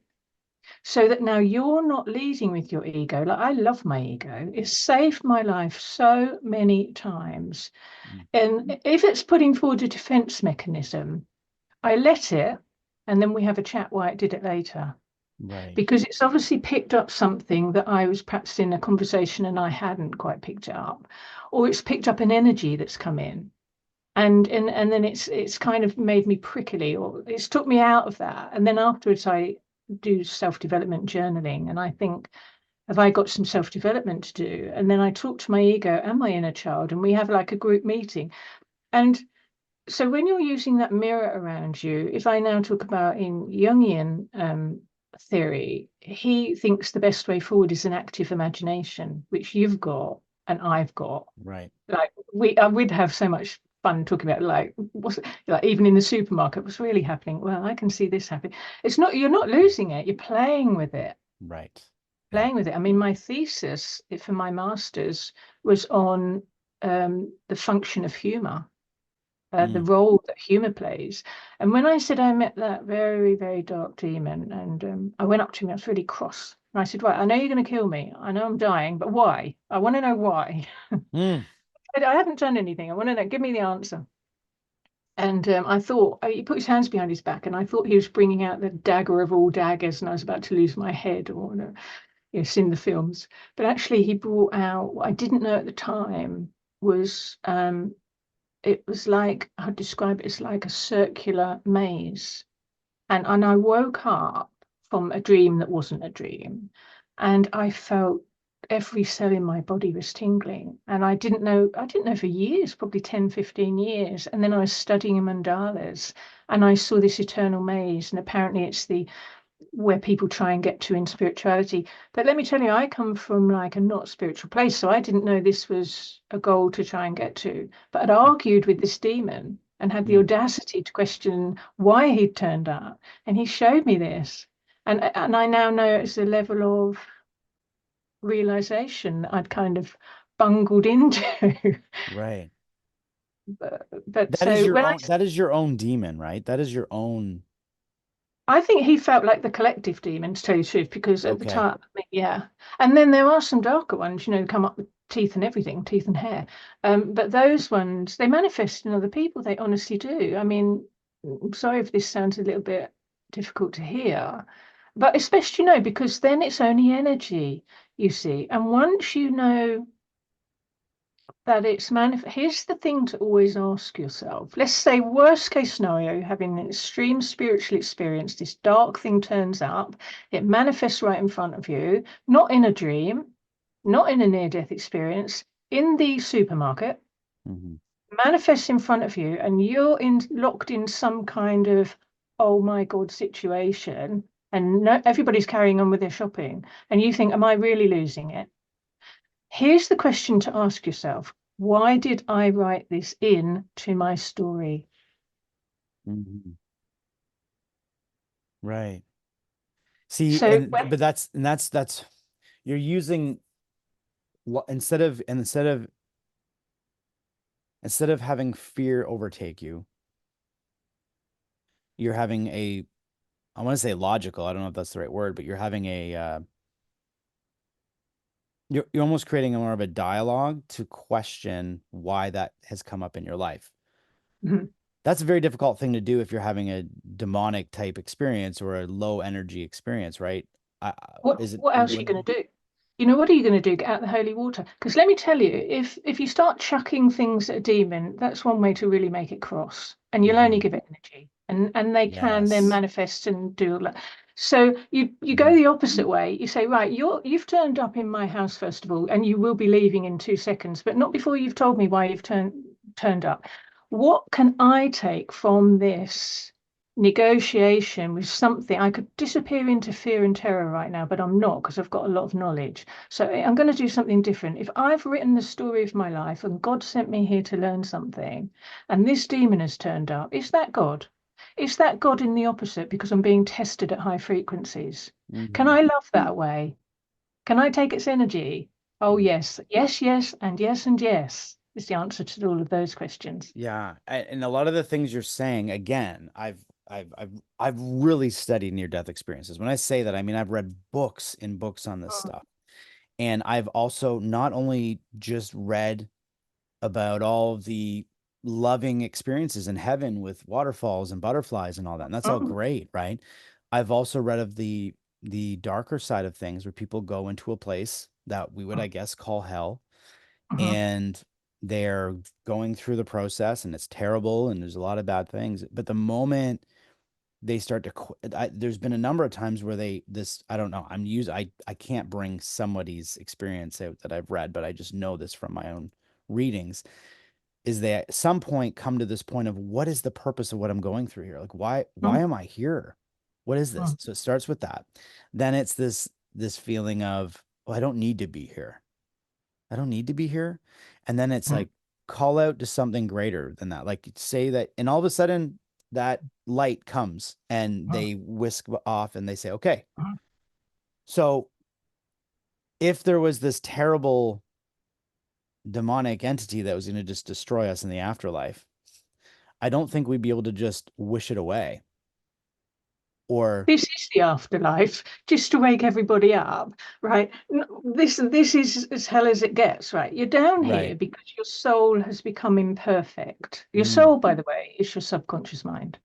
so that now you're not leading with your ego. Like I love my ego. It's saved my life so many times. mm. And if it's putting forward a defense mechanism, I let it and then we have a chat why it did it later Right. because it's obviously picked up something that I was perhaps in a conversation and I hadn't quite picked it up, or it's picked up an energy that's come in. And then it's kind of made me prickly, or it's took me out of that. And then afterwards, I do self-development journaling, and I think, have I got some self-development to do? And then I talk to my ego and my inner child, and we have like a group meeting. And so when you're using that mirror around you, if I now talk about in Jungian theory, he thinks the best way forward is an active imagination, which you've got and I've got. Right. Like we'd have so much fun talking about like what's like even in the supermarket, what's really happening. Well, I can see this happening. It's not you're not losing it. You're playing with it. Right. Yeah. Playing with it. I mean, my thesis for my master's was on the function of humor, the Mm. role that humor plays. And when I said I met that very, very dark demon, and I went up to him, I was really cross. And I said, right, I know you're going to kill me. I know I'm dying, but why? I want to know why. Mm. I haven't done anything. I want to know. Give me the answer. And I thought he put his hands behind his back, and I thought he was bringing out the dagger of all daggers, and I was about to lose my head, or yes, in the films. But actually, he brought out what I didn't know at the time was it was like I'd describe it as like a circular maze. And I woke up from a dream that wasn't a dream, and I felt every cell in my body was tingling. And I didn't know for years, probably 10, 15 years. And then I was studying mandalas, and I saw this eternal maze. And apparently it's the where people try and get to in spirituality. But let me tell you, I come from like a not spiritual place, so I didn't know this was a goal to try and get to. But I'd argued with this demon and had the Mm. audacity to question why he'd turned up, and he showed me this, and I now know it's a level of realization that I'd kind of bungled into. Right. But That is so your when I own, that is your own demon, right? That is your own. I think he felt like the collective demon, to tell you the truth, because at the Okay. time, yeah. And then there are some darker ones, come up with teeth and everything, teeth and hair. But those ones, they manifest in other people. They honestly do. I mean, I'm sorry if this sounds a little bit difficult to hear, but especially, because then it's only energy, you see. And once you know that it's here's the thing to always ask yourself. Let's say worst case scenario, having an extreme spiritual experience, this dark thing turns up, it manifests right in front of you, not in a dream, not in a near-death experience, in the supermarket, Hmm. manifests in front of you, and you're locked in some kind of oh my God situation, and no, everybody's carrying on with their shopping, and you think, am I really losing it? Here's the question to ask yourself. Why did I write this in to my story? Hmm. Right. See, So and but that's you're using instead of having fear overtake you, you're having a I want to say logical. I don't know if that's the right word, but you're having a you're almost creating more of a dialogue to question why that has come up in your life. mhm. That's a very difficult thing to do if you're having a demonic type experience or a low energy experience, right? what Is it what else are you what? going to do? What are you going to do? Get out the holy water? Because let me tell you, if you start chucking things at a demon, that's one way to really make it cross, and you'll only Mhm. give it energy, and they can then Yes. manifest and do all that. So you go Mhm. the opposite way. You say, right, you've turned up in my house first of all, and you will be leaving in 2 seconds, but not before you've told me why you've turned up. What can I take from this negotiation with something? I could disappear into fear and terror right now, but I'm not because I've got a lot of knowledge. So I'm going to do something different. If I've written the story of my life and God sent me here to learn something, and this demon has turned up, is that God? Is that God in the opposite because I'm being tested at high frequencies? Can Mhm. I love that way? Can I take its energy? Oh, Mhm. yes, yes, yes, and yes, and yes is the answer to all of those questions. Yeah, and a lot of the things you're saying, again, I've really studied near-death experiences. When I say that, I mean I've read books and books on this Mm, stuff. And I've also not only just read about all of the loving experiences in heaven with waterfalls and butterflies and all that, and that's all mm, great, right? I've also read of the darker side of things where people go into a place that we would, mm, I guess, call hell, mhm, and they're going through the process and it's terrible and there's a lot of bad things. But the moment they start to there's been a number of times where I don't know, I can't bring somebody's experience out that I've read, but I just know this from my own readings, is they at some point come to this point of what is the purpose of what I'm going through here? Like why mm. am I here? What is this? Mm, So it starts with that. Then it's this feeling of, well, I don't need to be here. I don't need to be here. And then it's mm, like call out to something greater than that. Like say that, and all of a sudden that light comes and mm, they whisk off and they say, okay, mm. so if there was this terrible demonic entity that was going to just destroy us in the afterlife, I don't think we'd be able to just wish it away. Or, This is the afterlife, just to wake everybody up, right? This is as hell as it gets, right? You're down here right. because your soul has become imperfect. Your Mm, soul, by the way, is your subconscious mind.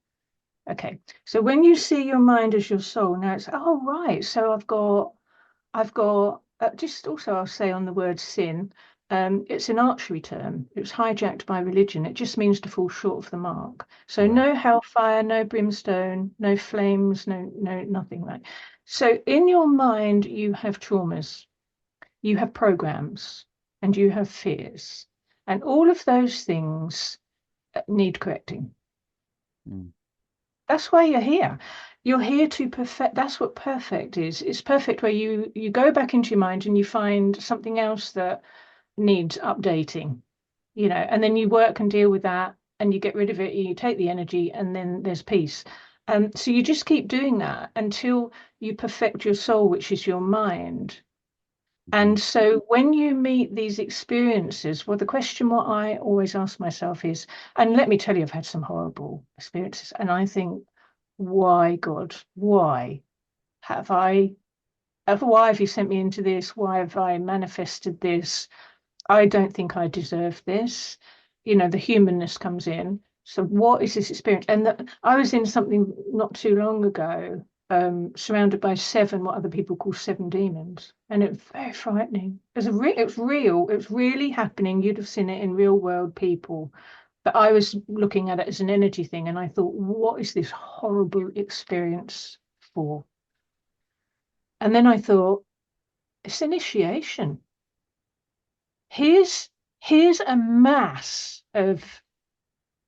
Okay. So when you see your mind as your soul, now it's, oh, right. So I've got just also I'll say on the word sin, it's an archery term. It was hijacked by religion. It just means to fall short of the mark. So right. no hellfire, no brimstone, no flames, no nothing like. So in your mind, you have traumas, you have programs, and you have fears. And all of those things need correcting. Mm, That's why you're here. You're here to perfect. That's what perfect is. It's perfect where you go back into your mind and you find something else that needs updating, and then you work and deal with that and you get rid of it, you take the energy, and then there's peace. So you just keep doing that until you perfect your soul, which is your mind. mhm. And so when you meet these experiences, well, the question what I always ask myself is, and let me tell you, I've had some horrible experiences, and I think, why, God, why have I, why have you sent me into this? Why have I manifested this? I don't think I deserve this. The humanness comes in. So what is this experience? And I was in something not too long ago, surrounded by seven, what other people call seven demons. And it was very frightening. It was real. It was really happening. You'd have seen it in real world people. But I was looking at it as an energy thing. And I thought, what is this horrible experience for? And then I thought, it's initiation. Here's a mass of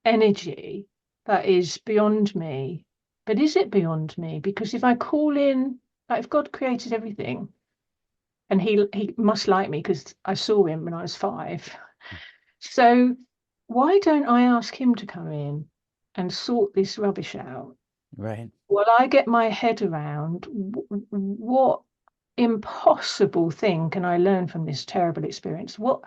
energy that is beyond me. But is it beyond me? Because if I call in, like if God created everything, and he must like me because I saw him when I was 5. So why don't I ask him to come in and sort this rubbish out? Right. Well, I get my head around what impossible thing can I learn from this terrible experience? What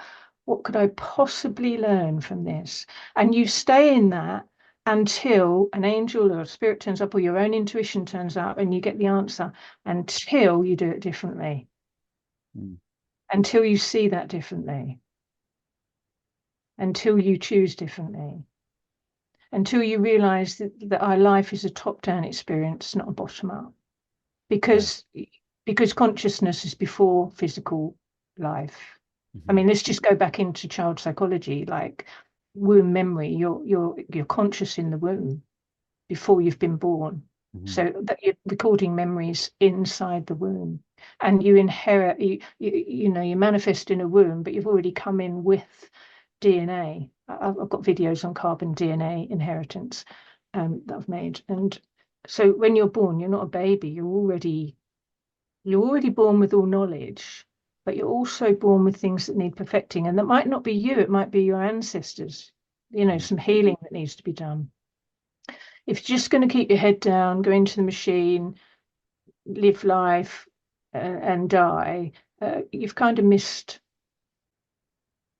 could I possibly learn from this? And you stay in that until an angel or a spirit turns up or your own intuition turns up and you get the answer until you do it differently, Mm, until you see that differently, until you choose differently, until you realize that our life is a top-down experience, not a bottom-up. right. because because consciousness is before physical life. I Hmm. mean, let's just go back into child psychology, like womb memory. You're conscious in the womb before you've been born, Hmm. so that you're recording memories inside the womb, and you inherit. You manifest in a womb, but you've already come in with DNA. I've got videos on carbon DNA inheritance that I've made, and so when you're born, you're not a baby. You're already born with all knowledge, but you're also born with things that need perfecting. And that might not be you, it might be your ancestors, Hmm. some healing that needs to be done. If you're just going to keep your head down, go into the machine, live life, and die, you've kind of missed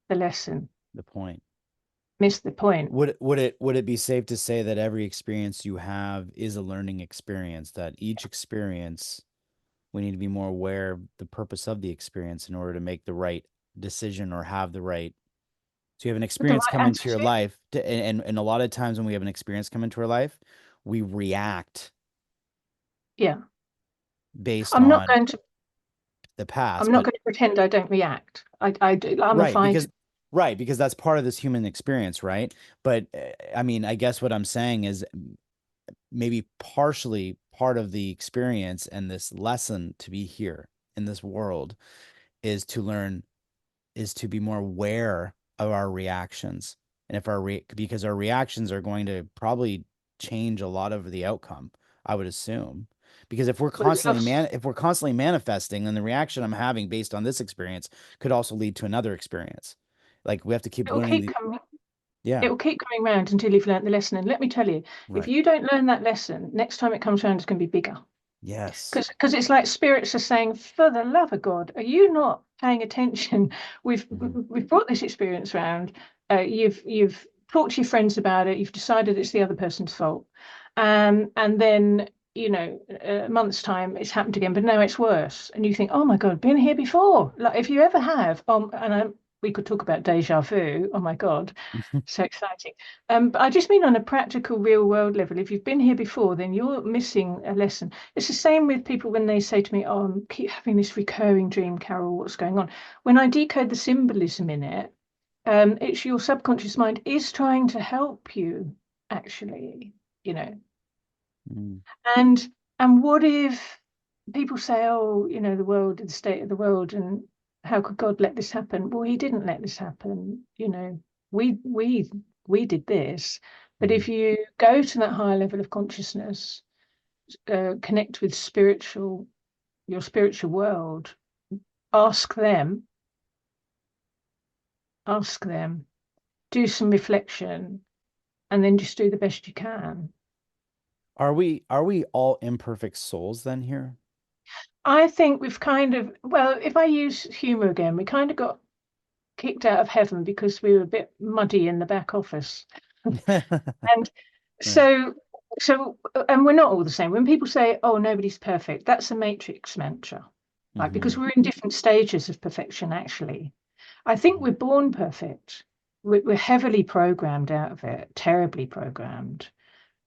the lesson, The point. missed the point. Would it be safe to say that every experience you have is a learning experience, that each experience we need to be more aware of the purpose of the experience in order to make the right decision or have the right. So you have an With the experience right come into your attitude, life and a lot of times when we have an experience come into our life, we react yeah. based I'm not on going to. the past. I'm not But going to pretend I don't react. I do. I'm a right, fighter. because that's part of this human experience, right? But I mean, I guess what I'm saying is maybe partially part of the experience and this lesson to be here in this world is to learn, is to be more aware of our reactions. And if because our reactions are going to probably change a lot of the outcome, I would assume. Because if we're Well, it's constantly lost. manifesting, then the reaction I'm having based on this experience could also lead to another experience. Like we have to keep It'll learning keep the coming. yeah, It will keep coming round until you've learnt the lesson. And let me tell you, if right. you don't learn that lesson, next time it comes around, it's going to be bigger. Yes. Because it's like spirits are saying, for the love of God, are you not paying attention? We've Hmm. we've brought this experience round. You've talked to your friends about it. You've decided it's the other person's fault, and then a month's time it's happened again, but no, it's worse. And you think, oh my God, been here before. Like if you ever have, we could talk about deja vu. Oh my God, so exciting. But I just mean on a practical, real world level, if you've been here before, then you're missing a lesson. It's the same with people when they say to me, oh, I keep having this recurring dream, Carole, what's going on? When I decode the symbolism in it, it's your subconscious mind is trying to help you, actually, you know. Mm. And what if people say, oh, the world, the state of the world, and how could God let this happen? Well, he didn't let this happen. We we we did this. But Mhm. if you go to that higher level of consciousness, connect with your spiritual world, ask them, ask them, do some reflection, and then just do the best you can. Are we all imperfect souls then here? I think we've kind of, well, if I use humor again, we kind of got kicked out of heaven because we were a bit muddy in the back office. And Right. so, and we're not all the same. When people say, oh, nobody's perfect, that's a matrix mantra, right? Because Hmm. we're in different stages of perfection, actually. I think we're born perfect. We're heavily programmed out of it, terribly programmed,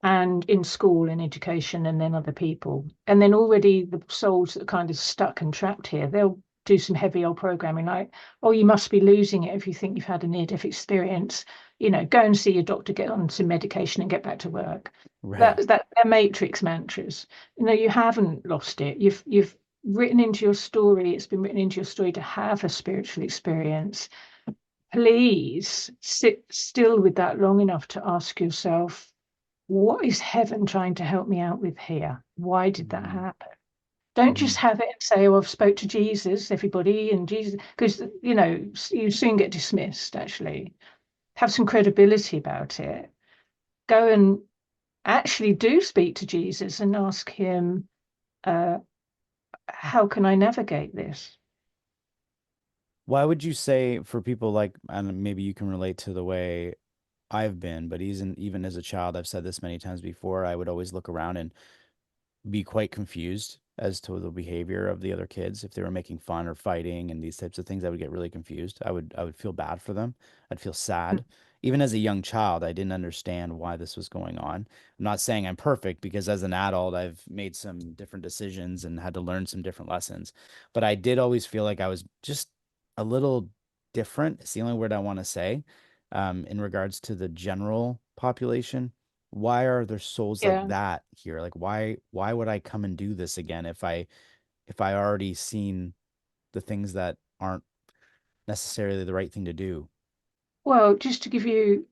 and in school and education and then other people. And then already the souls that are kind of stuck and trapped here, they'll do some heavy old programming like, oh, you must be losing it if you think you've had a near-death experience. Go and see your doctor, get on some medication and get back to work. Right. They're matrix mantras. You haven't lost it. You've written into your story, it's been written into your story to have a spiritual experience. Please sit still with that long enough to ask yourself, what is heaven trying to help me out with here? Why did that Hmm. happen? Don't just Hmm. have it and say, oh, I've spoke to Jesus, everybody, and Jesus, because, you soon get dismissed, actually. Have some credibility about it. Go and actually do speak to Jesus and ask him, uh, how can I navigate this? Why would you say for people like, and maybe you can relate to the way I've been, but even as a child, I've said this many times before, I would always look around and be quite confused as to the behavior of the other kids. If they were making fun or fighting and these types of things, I would get really confused. I would feel bad for them. I'd feel sad. Even as a young child, I didn't understand why this was going on. I'm not saying I'm perfect because as an adult, I've made some different decisions and had to learn some different lessons. But I did always feel like I was just a little different. It's the only word I want to say, in regards to the general population. Why are there souls like Yeah. that here? Like why would I come and do this again if I already seen the things that aren't necessarily the right thing to do? Well, just to give you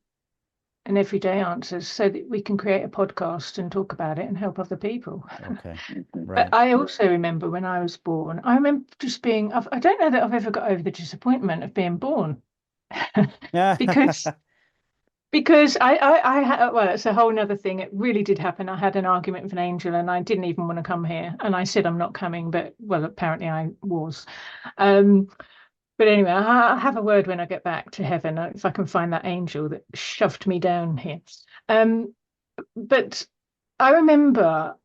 an everyday answer so that we can create a podcast and talk about it and help other people. Okay. But Right. I also remember when I was born, I remember just being, I don't know that I've ever got over the disappointment of being born. Yeah. because well, it's a whole nother thing. It really did happen. I had an argument with an angel and I didn't even want to come here. And I said, I'm not coming, but well, apparently I was. Um, but anyway, I'll have a word when I get back to heaven, if I can find that angel that shoved me down here. Um, but I remember,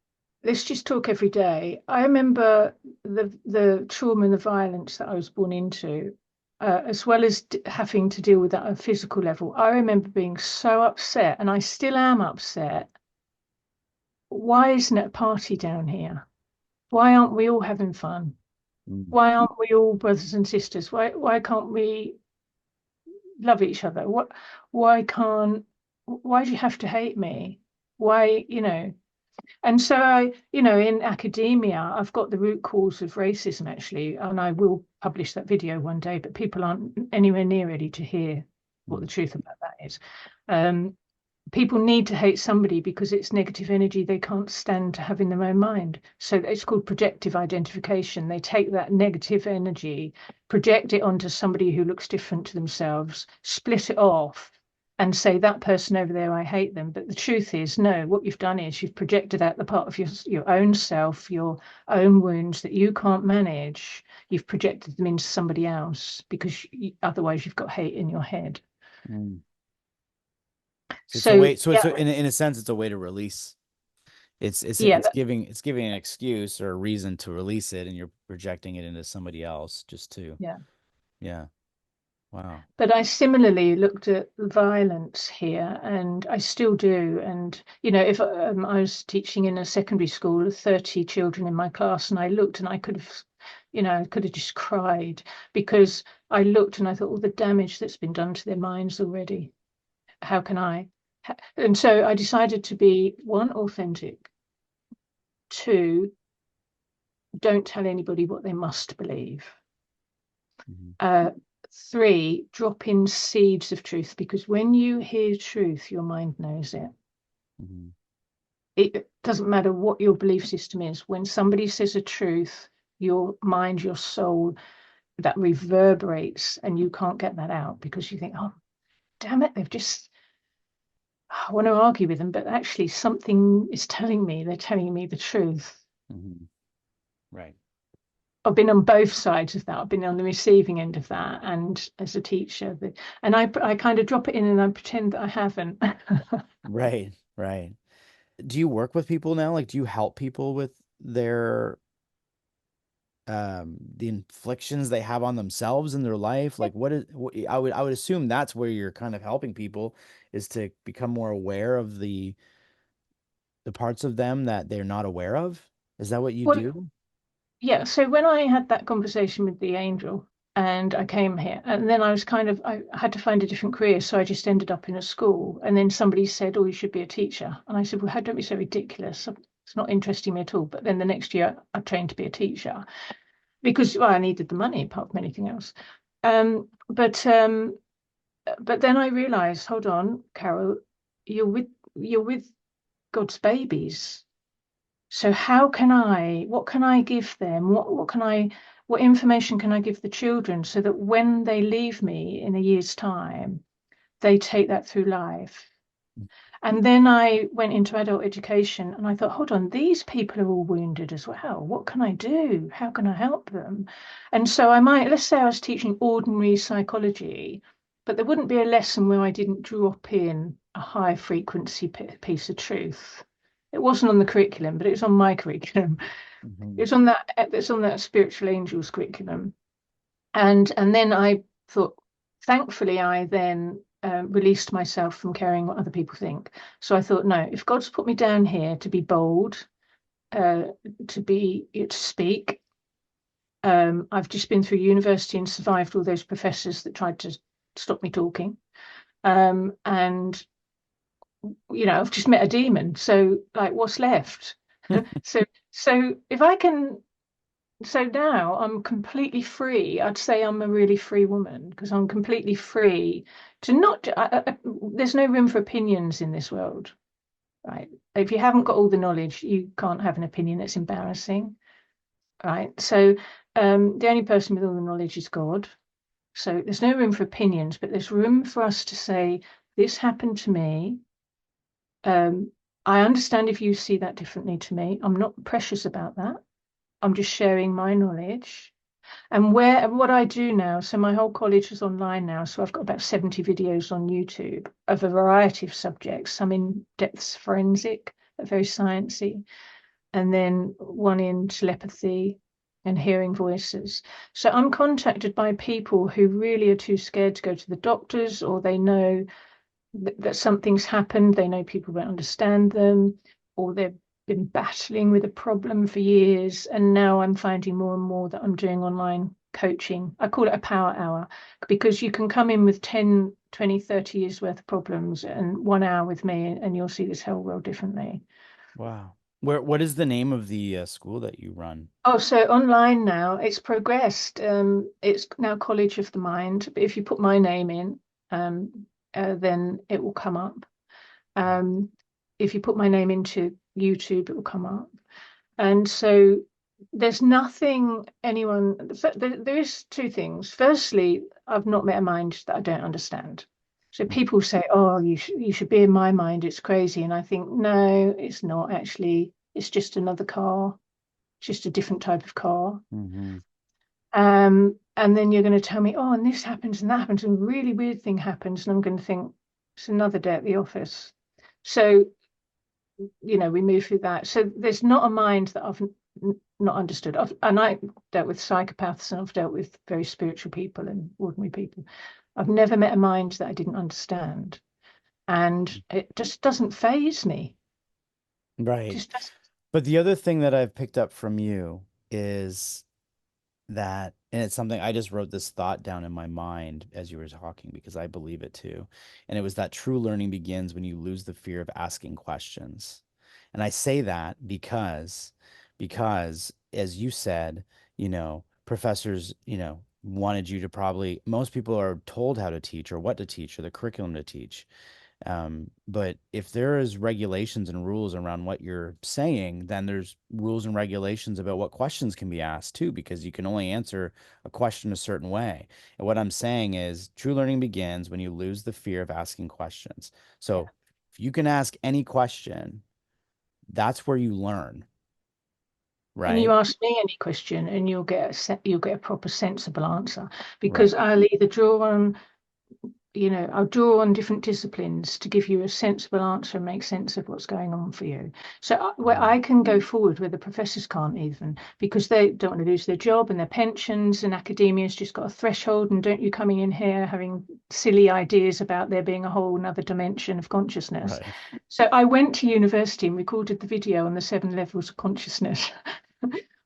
let's just talk every day. I remember the trauma and the violence that I was born into, as well as having to deal with that on a physical level. I remember being so upset, and I still am upset. Why isn't it a party down here? Why aren't we all having fun? Mm. Why aren't we all brothers and sisters? Why can't we love each other? Why do you have to hate me? Why? And so in academia, I've got the root cause of racism actually, and I will publish that video one day, but people aren't anywhere near ready to hear what Mm. the truth about that is. Um, people need to hate somebody because it's negative energy they can't stand to have in their own mind. So it's called projective identification. They take that negative energy, project it onto somebody who looks different to themselves, split it off, and say, that person over there, I hate them. But the truth is, no, what you've done is you've projected out the part of your own self, your own wounds that you can't manage. You've projected them into somebody else because otherwise you've got hate in your head. Mm. So it's a So way, so it's yeah, a, in a sense, it's a way to release. yeah, It's giving an excuse or a reason to release it, and you're projecting it into somebody else just to, yeah. yeah. Wow. But I similarly looked at violence here, and I still do. And, if I was teaching in a secondary school of 30 children in my class, and I looked and I could have just cried because I looked and I thought, all the damage that's been done to their minds already. How can I? And so I decided to be one, authentic, two, don't tell anybody what they must believe. Mhm. Uh, Three, drop in seeds of truth, because when you hear truth, your mind knows it. Mhm. It doesn't matter what your belief system is. When somebody says a truth, your mind, your soul, that reverberates, and you can't get that out because you think, oh, damn it, I want to argue with them, but actually something is telling me, they're telling me the truth. Mhm. Right. I've been on both sides of that. I've been on the receiving end of that, and as a teacher, and I kind of drop it in and I pretend that I haven't. Right. Right. Do you work with people now? Like, do you help people with their the inflictions they have on themselves in their life? Like, I would assume that's where you're kind of helping people, is to become more aware of the parts of them that they're not aware of. Is that what you Well, do? yeah. So when I had that conversation with the angel, and I came here, and then I had to find a different career, so I just ended up in a school. And then somebody said, "Oh, you should be a teacher," and I said, "Well, how don't be so ridiculous? It's not interesting me at all." But then the next year, I trained to be a teacher because, well, I needed the money apart from anything else. Um, but um, but then I realized, hold on, Carole, you're with God's babies. So what can I give them? What information can I give the children so that when they leave me in a year's time, they take that through life? And then I went into adult education and I thought, hold on, these people are all wounded as well. What can I do? How can I help them? And so let's say I was teaching ordinary psychology, but there wouldn't be a lesson where I didn't drop in a high frequency piece of truth. It wasn't on the curriculum, but it was on my curriculum. Mhm. It's on that spiritual angels curriculum. And then I thought, thankfully, I then released myself from caring what other people think. So I thought, no, if God's put me down here to be bold, uh, to speak, I've just been through university and survived all those professors that tried to stop me talking. And I've just met a demon. So like, what's left? So so if I can so now I'm completely free. I'd say I'm a really free woman because I'm completely free to not. There's no room for opinions in this world, right? If you haven't got all the knowledge, you can't have an opinion. It's embarrassing, right? So the only person with all the knowledge is God. So there's no room for opinions, but there's room for us to say, "This happened to me. Um, I understand if you see that differently to me. I'm not precious about that. I'm just sharing my knowledge." And what I do now, so my whole college is online now, so I've got about 70 videos on YouTube of a variety of subjects, some in depth forensic, very sciencey, and then one in telepathy and hearing voices. So I'm contacted by people who really are too scared to go to the doctors, or they know that something's happened, they know people won't understand them, or they've been battling with a problem for years. And now I'm finding more and more that I'm doing online coaching. I call it a power hour because you can come in with 10, 20, 30 years worth of problems and 1 hour with me, and you'll see this whole world differently. Wow. What is the name of the school that you run? Oh, so online now, it's progressed. It's now College of the Mind. But if you put my name in, then it will come up. Um, if you put my name into YouTube, it will come up. And so there's nothing anyone, there is two things. Firstly, I've not met a mind that I don't understand. So people say, oh, you should be in my mind, it's crazy. And I think, no, it's not actually. It's just another car, just a different type of car. Mm-hmm. And then you're going to tell me, oh, and this happens and that happens, and a really weird thing happens. And I'm going to think, it's another day at the office. So, we move through that. So there's not a mind that I've not understood. And I dealt with psychopaths and I've dealt with very spiritual people and ordinary people. I've never met a mind that I didn't understand. And it just doesn't faze me. It Right. just doesn't. But the other thing that I've picked up from you is that, and it's something I just wrote this thought down in my mind as you were talking because I believe it too. And it was that true learning begins when you lose the fear of asking questions. And I say that because as you said, professors, wanted you to probably, most people are told how to teach or what to teach or the curriculum to teach. But if there is regulations and rules around what you're saying, then there's rules and regulations about what questions can be asked too, because you can only answer a question a certain way. And what I'm saying is true learning begins when you lose the fear of asking questions. Yeah. So if you can ask any question, that's where you learn, And you right? ask me any question and you'll get a proper sensible answer, because Right. I'll either draw on, I'll draw on different disciplines to give you a sensible answer and make sense of what's going on for you. So where Mm. I can go forward where the professors can't, even because they don't want to lose their job and their pensions, and academia's just got a threshold, and don't you coming in here having silly ideas about there being a whole another dimension of consciousness. Right. So I went to university and recorded the video on the 7 levels of consciousness.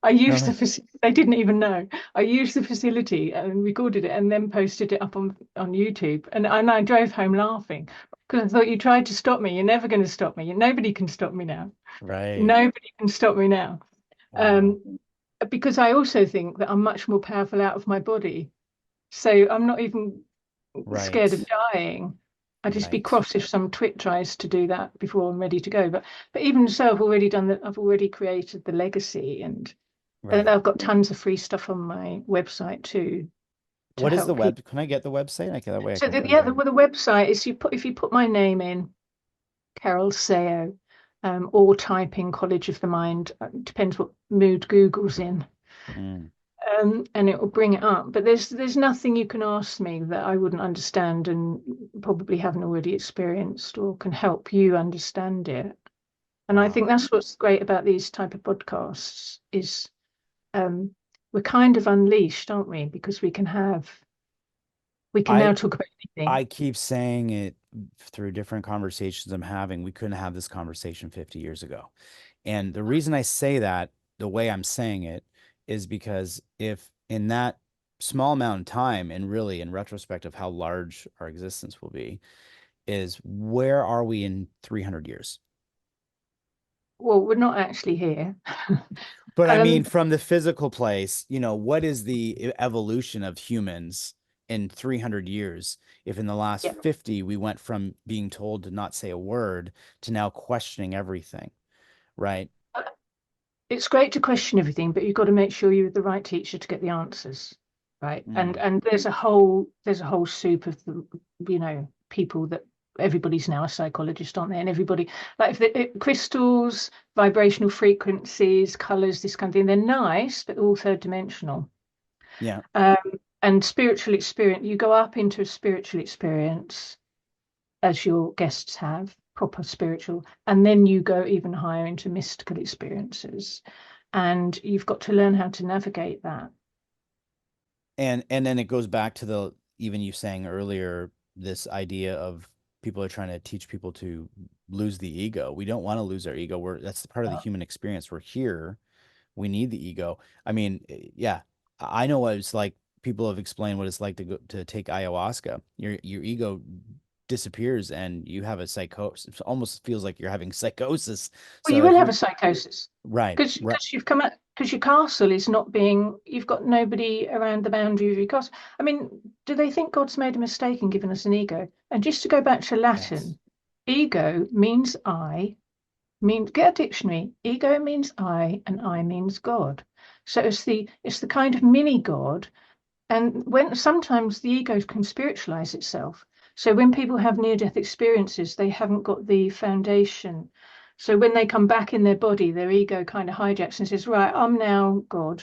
I used the Really? facility. They didn't even know. I used the facility and recorded it and then posted it up on YouTube. And I drove home laughing because I thought, you tried to stop me. You're never going to stop me. Nobody can stop me now. Right. Nobody can stop me now. Wow. Um, because I also think that I'm much more powerful out of my body. So I'm not even scared of Right. dying. I'd just be Right. cross if some twit tries to do that before I'm ready to go. But even so, I've already done that. I've already created the legacy, and Right. I've got tons of free stuff on my website too to What is the help people. web? Can I get the website? That way I So can put it yeah, in. the website is, if you put my name in, Carole Sawo, or type in College of the Mind. Depends what mood Google's in. Mm. And it will bring it up. But there's nothing you can ask me that I wouldn't understand and probably haven't already experienced, or can help you understand it. And I think Wow. that's what's great about these type of podcasts is, um, we're kind of unleashed, aren't we? Because we can now I talk about anything. I keep saying it through different conversations I'm having. We couldn't have this conversation 50 years ago. And the reason I say that, the way I'm saying it, is because if in that small amount of time, and really in retrospect of how large our existence will be, is where are we in 300 years? Well, we're not actually here. But I mean, Um, from the physical place, what is the evolution of humans in 300 years? If in the last yeah. 50, we went from being told to not say a word to now questioning everything, right? It's great to question everything, but you've got to make sure you're the right teacher to get the answers, right? And Mm, and there's a whole soup of the, people that, everybody's now a psychologist, aren't they? And everybody, like, if crystals, vibrational frequencies, colors, this kind of thing, they're nice, but all third dimensional. yeah. Um, and spiritual experience, you go up into a spiritual experience, as your guests have, proper spiritual, and then you go even higher into mystical experiences. And you've got to learn how to navigate that. And then it goes back to the even you saying earlier, this idea of people are trying to teach people to lose the ego. We don't want to lose our ego. That's part of the human experience. We're here. We need the ego. I mean, yeah, I know what it's like. People have explained what it's like to take ayahuasca. Your ego disappears and you have a psychosis. It almost feels like you're having psychosis. Well, So you will if have a we psychosis right, right, because you've come out, because your castle is not being, you've got nobody around the boundary of your castle. I mean, do they think God's made a mistake in giving us an ego? And just to go back to yes, Latin, ego means I, means get a dictionary. Ego means I means God. So it's the kind of mini God. And when sometimes the ego can spiritualize itself. So when people have near-death experiences, they haven't got the foundation. So when they come back in their body, their ego kind of hijacks and says, right, I'm now God.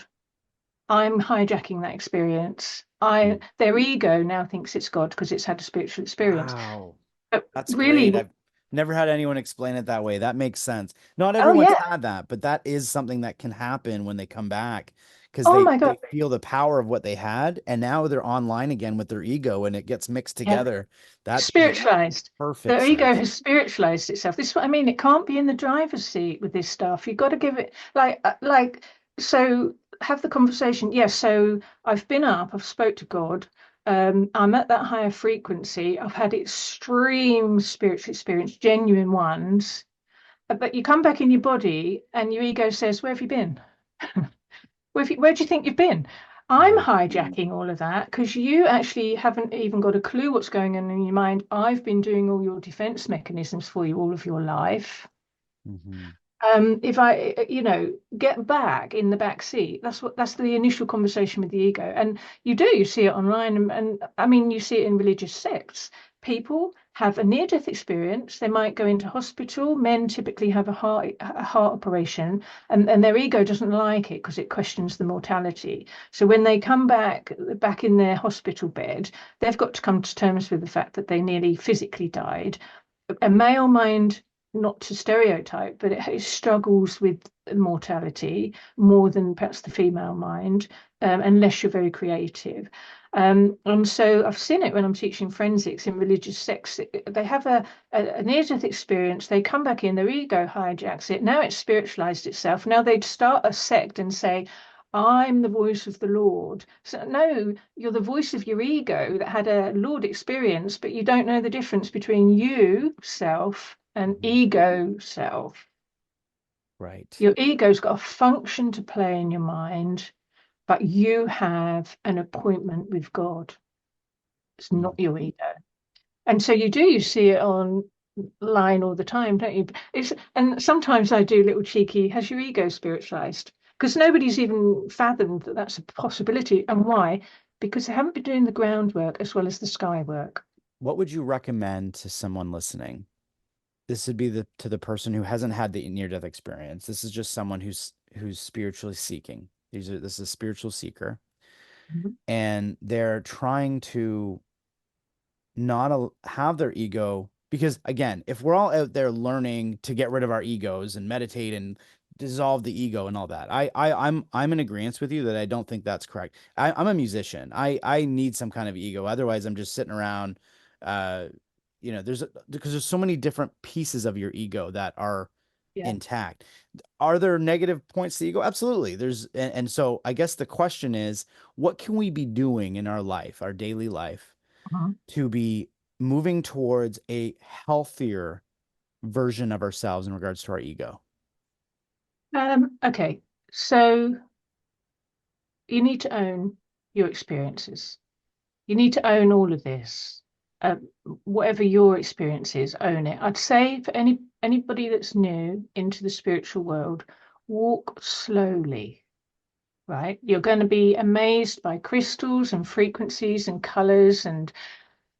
I'm hijacking that experience. Mm. Their ego now thinks it's God because it's had a spiritual experience. Wow. But That's really, great. I've never had anyone explain it that way. That makes sense. Not oh everyone's yeah, had that, but that is something that can happen when they come back because oh they my God, they feel the power of what they had, and now they're online again with their ego, and it gets mixed yeah, together. That makes spiritualized. perfect Their ego sense. has spiritualized itself. This is what I mean. It can't be in the driver's seat with this stuff. You've got to give it so have the conversation. Yes, so I've been up, I've spoke to God. I'm at that higher frequency. I've had extreme spiritual experience, genuine ones. But you come back in your body and your ego says, where have you been? Where do you think you've been? I'm Mhm. hijacking all of that because you actually haven't even got a clue what's going on in your mind. I've been doing all your defense mechanisms for you all of your life. Mhm. If I, get back in the back seat, that's the initial conversation with the ego. And you see it online, and I mean, you see it in religious sects. People have a near-death experience. They might go into hospital. Men typically have a heart operation, and their ego doesn't like it because it questions the mortality. So when they come back in their hospital bed, they've got to come to terms with the fact that they nearly physically died. A male mind, not to stereotype, but it struggles with mortality more than perhaps the female mind, unless you're very creative. And so I've seen it when I'm teaching forensics in religious sects. They have a near-death experience, they come back in, their ego hijacks it. Now it's spiritualized itself. Now they'd start a sect and say, I'm the voice of the Lord. So, no, you're the voice of your ego that had a Lord experience, but you don't know the difference between you, self, and Mhm. ego, self. Right. Your ego's got a function to play in your mind, but you have an appointment with God. It's not Mhm. your ego. And so you see it online all the time, don't you? And sometimes I do little cheeky, has your ego spiritualized? Because nobody's even fathomed that that's a possibility. And why? Because they haven't been doing the groundwork as well as the sky work. What would you recommend to someone listening? This would be to the person who hasn't had the near death experience. This is just someone who's spiritually seeking. This is a spiritual seeker, Mhm. and they're trying to not have their ego, because again, if we're all out there learning to get rid of our egos and meditate and dissolve the ego and all that, I'm in agreement with you that I don't think that's correct. I'm a musician. I need some kind of ego, otherwise I'm just sitting around. uh because there's so many different pieces of your ego that are Yeah. intact. Are there negative points to ego? Absolutely. And so I guess the question is, what can we be doing in our life, our daily life, Mhm. to be moving towards a healthier version of ourselves in regards to our ego? Okay. So you need to own your experiences. You need to own all of this. Uh, Whatever your experience is, own it. I'd say for anybody that's new into the spiritual world, walk slowly, right? You're going to be amazed by crystals and frequencies and colors and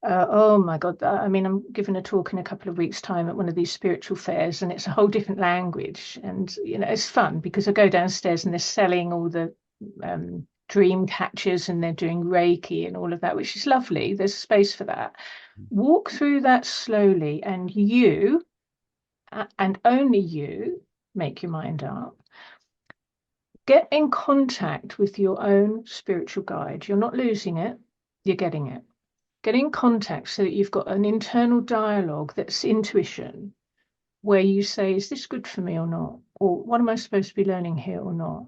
oh my God, I mean, I'm giving a talk in a couple of weeks' time at one of these spiritual fairs, and it's a whole different language. And, it's fun because I go downstairs and they're selling all the dream catchers and they're doing Reiki and all of that, which is lovely. There's space for that. Walk through that slowly, and and only you, make your mind up. Get in contact with your own spiritual guide. You're not losing it, you're getting it. Get in contact so that you've got an internal dialogue that's intuition, where you say, is this good for me or not? Or what am I supposed to be learning here or not?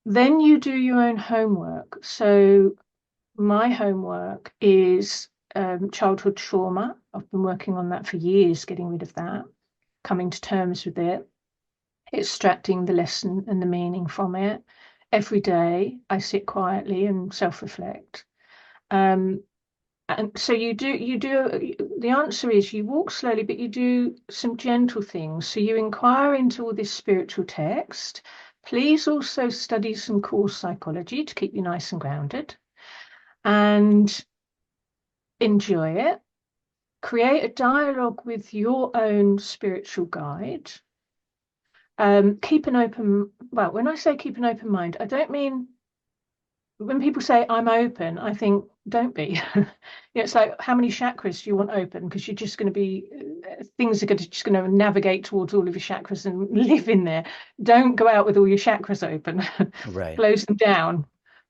Then you do your own homework. So my homework is childhood trauma. I've been working on that for years, getting rid of that, coming to terms with it, extracting the lesson and the meaning from it. Every day I sit quietly and self-reflect. Um, and so you do the answer is you walk slowly, but you do some gentle things. So you inquire into all this spiritual text. Please also study some core psychology to keep you nice and grounded and enjoy it. Create a dialogue with your own spiritual guide. Keep an open, well, when I say keep an open mind, I don't mean when people say I'm open, I think don't be. It's like how many chakras do you want open? Because you're just going to be things are just going to navigate towards all of your chakras and live in there. Don't go out with all your chakras open. Right. Close them down.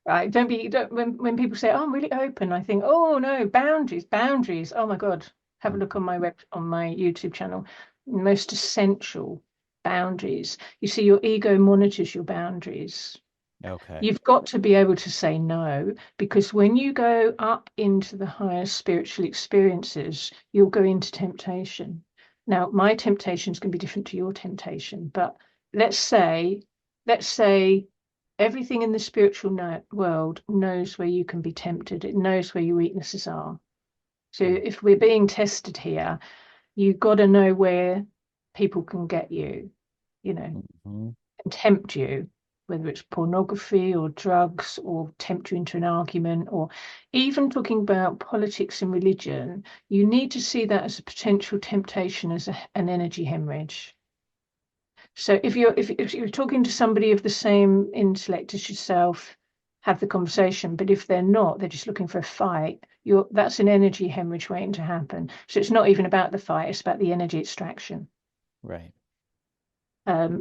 Right. Don't when people say, oh, I'm really open, I think, oh no, boundaries, boundaries. Oh my God. Have a look on my YouTube channel. Most essential boundaries. You see, your ego monitors your boundaries. Okay. You've got to be able to say no, because when you go up into the higher spiritual experiences, you'll go into temptation. Now, my temptation is going to be different to your temptation, but let's say, let's say everything in the spiritual world knows where you can be tempted. It knows where your weaknesses are. So Mm. if we're being tested here, you've got to know where people can get you, you know, Mhm. and tempt you, whether it's pornography or drugs, or tempt you into an argument, or even talking about politics and religion. You need to see that as a potential temptation, as an energy hemorrhage. So if you're talking to somebody of the same intellect as yourself, have the conversation. But if they're not, they're just looking for a fight. That's an energy hemorrhage waiting to happen. So it's not even about the fight; it's about the energy extraction. Right.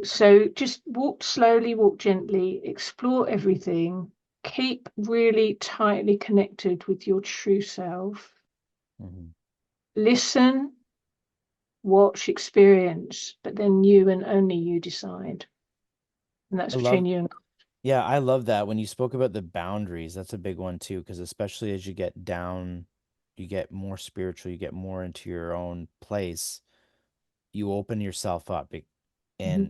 So just walk slowly, walk gently, explore everything, keep really tightly connected with your true self. Mhm. Listen, watch, experience, but then you and only you decide. And that's I between love, you and yeah, I love that when you spoke about the boundaries. That's a big one too, because especially as you get down, you get more spiritual, you get more into your own place, you open yourself up God.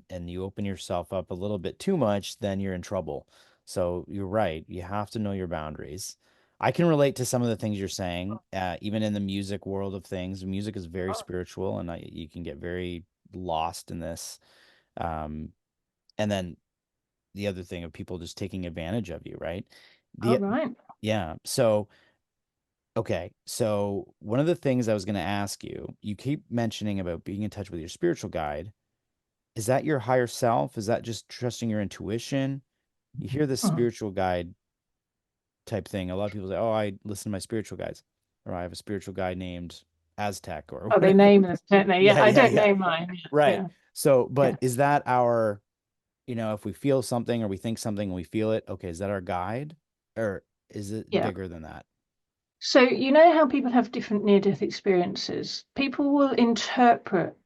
and you open yourself up a little bit too much, then you're in trouble. So you're right. You have to know your boundaries. I can relate to some of the things you're saying, even in the music world of things. Music is very spiritual, and you can get very lost in this. Um, and then the other thing of people just taking advantage of you, right? All The right. Yeah. So okay. So one of the things I was going to ask you, you keep mentioning about being in touch with your spiritual guide. Is that your higher self? Is that just trusting your intuition? You hear this Oh, spiritual guide type thing. A lot of people say, "Oh, I listen to my spiritual guides," or "I have a spiritual guide named Aztec," or oh, they whatever. name them, don't they? Yeah, Yeah, I yeah, don't yeah. name mine. Right. Yeah, So, yeah, but is that our, if we feel something or we think something and we feel it, okay, is that our guide, or is it yeah. bigger than that? So you know how people have different near-death experiences. People will interpret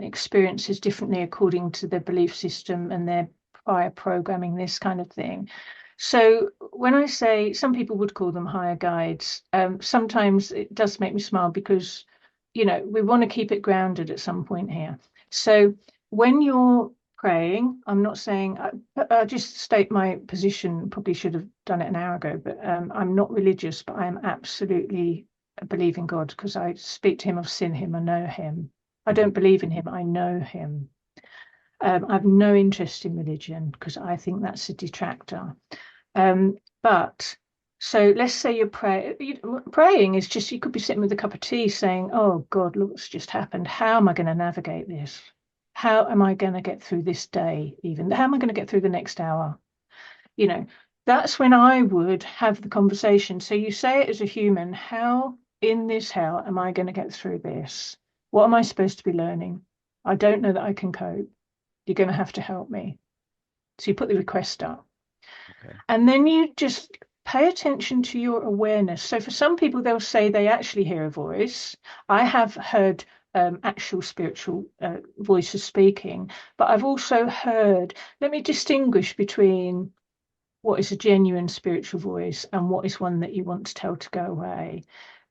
experiences differently according to their belief system and their prior programming, this kind of thing. So when I say some people would call them higher guides, sometimes it does make me smile because, we want to keep it grounded at some point here. So when you're praying, I'm not saying, I just state my position, probably should have done it an hour ago, but I'm not religious, but I am absolutely believe in God because I speak to him, I've seen him, I know him. I Mhm. don't believe in him, I know him. I've no interest in religion because I think that's a detractor. But so let's say praying is just, you could be sitting with a cup of tea saying, oh God, look what's just happened. How am I going to navigate this? How am I going to get through this day? Even how am I going to get through the next hour? You know, that's when I would have the conversation. So you say it as a human, how in this hell am I going to get through this? What am I supposed to be learning? I don't know that I can cope. You're going to have to help me. So you put the request up. Okay. And then you just pay attention to your awareness. So for some people, they'll say they actually hear a voice. I have heard actual spiritual voices speaking, but I've also heard, let me distinguish between what is a genuine spiritual voice and what is one that you want to tell to go away.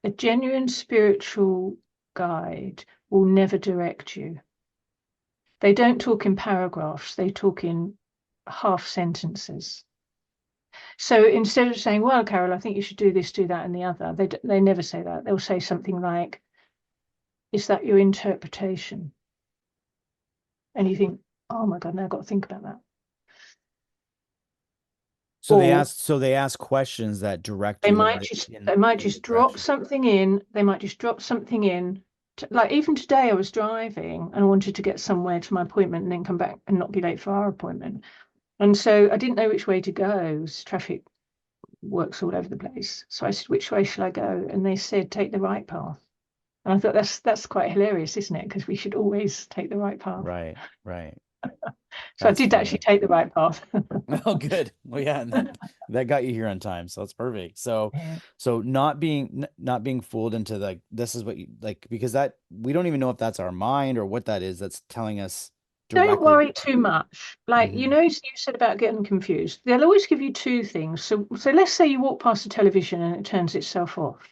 A genuine spiritual guide will never direct you. They don't talk in paragraphs, they talk in half sentences. So instead of saying, well, Carole, I think you should do this, do that, and the other, they never say that. They'll say something like, is that your interpretation? And you think, oh my God, now I've got to think about that. Or So they ask questions that direct they you might just they might in the just drop direction. something in. They might just drop something in. Like even today, I was driving and I wanted to get somewhere to my appointment and then come back and not be late for our appointment. And so I didn't know which way to go. 'Cause traffic works all over the place. So I said, which way shall I go? And they said, take the right path. And I thought that's quite hilarious, isn't it? Because we should always take the right path. Right, right. So I That's did actually funny. take the right path. Oh, good. Well, yeah, and that got you here on time, so that's perfect. So, Yeah. so not being fooled into like this is what you like because that we don't even know if that's our mind or what that is that's telling us Don't directly. worry too much. Like, Hmm. you said about getting confused. They'll always give you two things. So let's say you walk past the television and it turns itself off.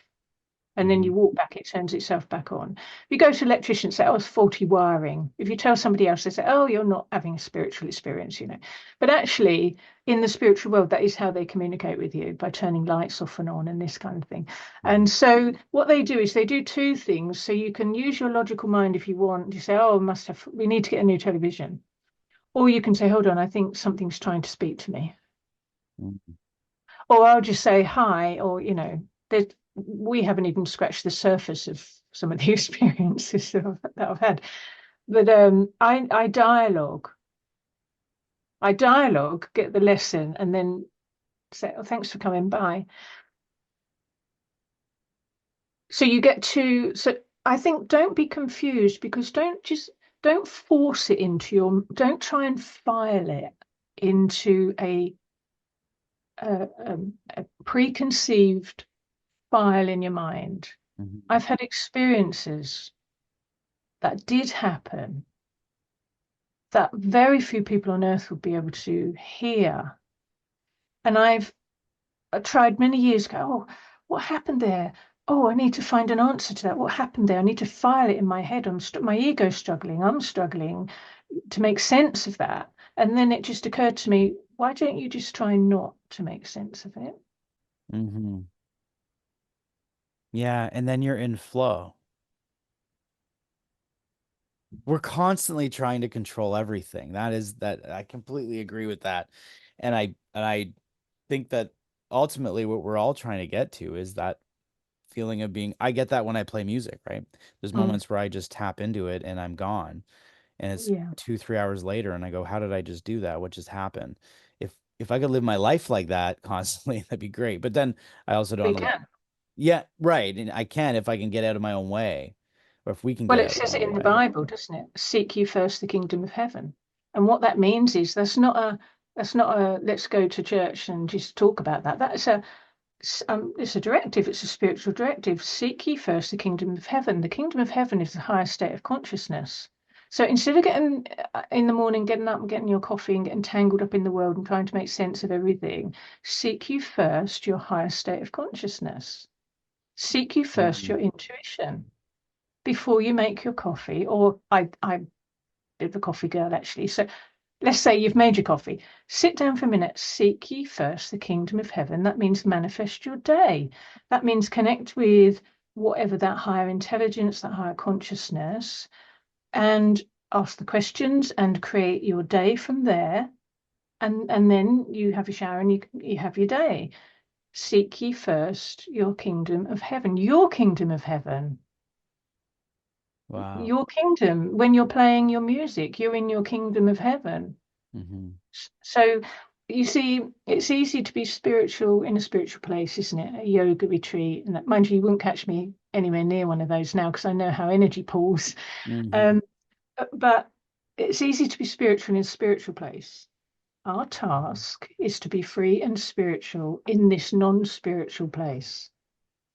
And then Hmm. you walk back, it turns itself back on. If you go to an electrician and say, oh, it's faulty wiring. If you tell somebody else, they say, oh, you're not having a spiritual experience. But actually, in the spiritual world, that is how they communicate with you by turning lights off and on and this kind of thing. Hmm. And so what they do is they do two things. So you can use your logical mind if you want. You say, oh, we need to get a new television. Or you can say, hold on, I think something's trying to speak to me. Hmm. Or I'll just say hi, or, we haven't even scratched the surface of some of the experiences that I've had. But I dialogue. I dialogue, get the lesson, and then say, oh, thanks for coming by. So you get to, so I think don't be confused because don't force it don't try and file it into a preconceived file in your mind. Hmm. I've had experiences that did happen that very few people on earth would be able to hear. And I tried many years ago, oh, what happened there? Oh, I need to find an answer to that. What happened there? I need to file it in my head. My ego's struggling. I'm struggling to make sense of that. And then it just occurred to me, why don't you just try not to make sense of it? Hmm. Yeah, and then you're in flow. We're constantly trying to control everything. That I completely agree with that. And I think that ultimately what we're all trying to get to is that feeling of being I get that when I play music, right? There's Mm, moments where I just tap into it and I'm gone. And it's yeah, 2, 3 hours later and I go, how did I just do that? What just happened? If I could live my life like that constantly, that'd be great. But then I also don't we want to can. yeah, right. And I can if I can get out of my own way. Or if we can Well, get it out of says our it own in the way. Bible, doesn't it? Seek ye first the kingdom of heaven. And what that means is that's not a let's go to church and just talk about that. It's a directive. It's a spiritual directive. Seek ye first the kingdom of heaven. The kingdom of heaven is the highest state of consciousness. So instead of getting in the morning, getting up and getting your coffee and getting tangled up in the world and trying to make sense of everything, seek you first your highest state of consciousness. Seek you first Mhm. your intuition before you make your coffee. Or I did the coffee girl actually. So let's say you've made your coffee. Sit down for a minute. Seek ye first the kingdom of heaven. That means manifest your day. That means connect with whatever that higher intelligence, that higher consciousness, and ask the questions and create your day from there. And then you have your shower and you have your day. Seek ye first your kingdom of heaven, your kingdom of heaven, Wow. your kingdom. When you're playing your music, you're in your kingdom of heaven. Hmm. So you see, it's easy to be spiritual in a spiritual place, isn't it? A yoga retreat, and mind you, you wouldn't catch me anywhere near one of those now because I know how energy pulls. Hmm. Um, but it's easy to be spiritual in a spiritual place. Our task is to be free and spiritual in this non-spiritual place,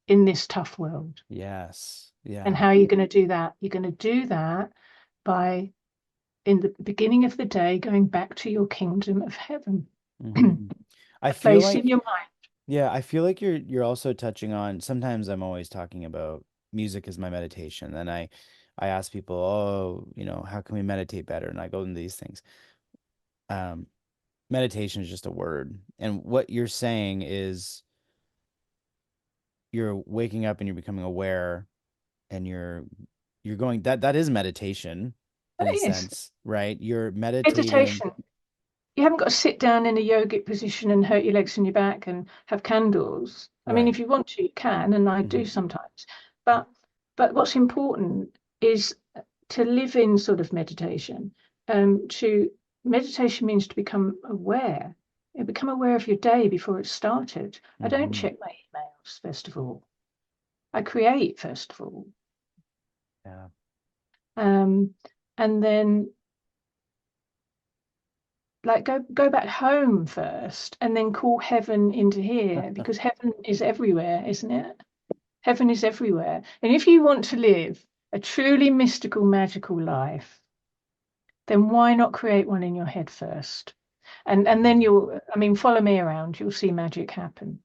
in this tough world. Yes. And Yeah. how are you going to do that? You're going to do that by, in the beginning of the day, going back to your kingdom of heaven, Hmm. I a feel place in like your mind. yeah, I feel like you're also touching on sometimes I'm always talking about music as my meditation. And I ask people, "Oh, how can we meditate better?" And I go into these things. Um, Meditation is just a word. And what you're saying is you're waking up and you're becoming aware and you're you're going that is meditation in a It is sense, right? You're meditating, meditation. You haven't got to sit down in a yogic position and hurt your legs and your back and have candles. I mean, right? if you want to, you can, and I do Hmm. sometimes. But what's important is to live in sort of meditation. To meditation means to become aware. You become aware of your day before it started. I don't Hmm. check my emails first of all. I create first of all, Yeah. um, and then like go back home first and then call heaven into here because heaven is everywhere, isn't it? Heaven is everywhere. And if you want to live a truly mystical, magical life, then why not create one in your head first? And then Mhm. you'll, I mean, follow me around, you'll see magic happen.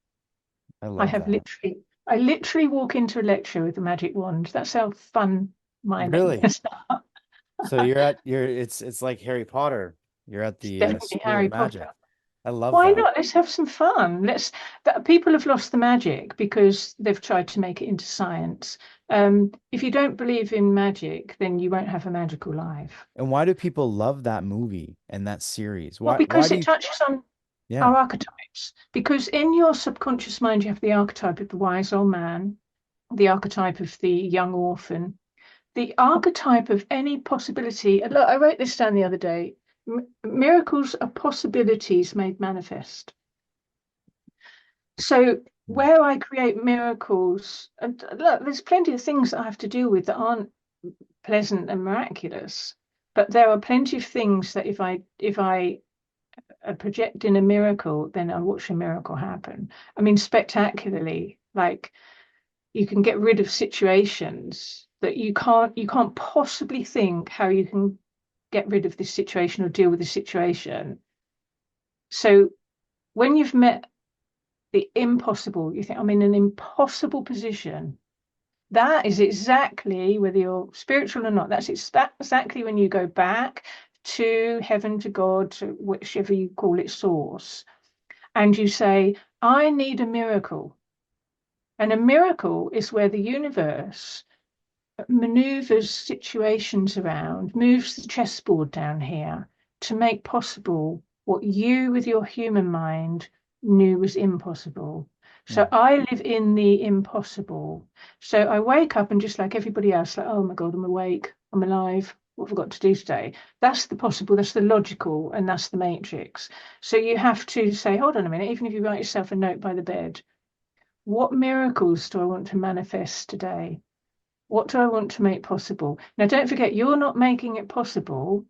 I I love have that. literally walk into a lecture with a magic wand. That's how fun my Really? lectures are. So you're it's like Harry Potter. You're at It's the definitely School of Harry Magic. Potter. I love Why that. not? Let's have some fun. People have lost the magic because they've tried to make it into science. If you don't believe in magic, then you won't have a magical life. And why do people love that movie and that series? Well, Why because do it you touches on yeah. our archetypes. Because in your subconscious mind, you have the archetype of the wise old man, the archetype of the young orphan, the archetype of any possibility. Look, I wrote this down the other day. Miracles are possibilities made manifest. So Hmm. where I create miracles, and look, there's plenty of things that I have to deal with that aren't pleasant and miraculous, but there are plenty of things that if I project in a miracle, then I watch a miracle happen. I mean, spectacularly. Like you can get rid of situations that you can't possibly think how you can get rid of this situation or deal with the situation. So when you've met the impossible, you think I'm in an impossible position. That is exactly, whether you're spiritual or not, that's exactly when you go back to heaven, to God, to whichever you call it, source, and you say, I need a miracle. And a miracle is where the universe maneuvers situations around, moves the chessboard down here to make possible what you, with your human mind, knew was impossible. So Hmm. I live in the impossible. So I wake up and just like everybody else, like, oh my God, I'm awake, I'm alive. What have I got to do today? That's the possible, that's the logical, and that's the matrix. So you have to say, hold on a minute, even if you write yourself a note by the bed, what miracles do I want to manifest today? What do I want to make possible? Now, don't forget, you're not making it possible.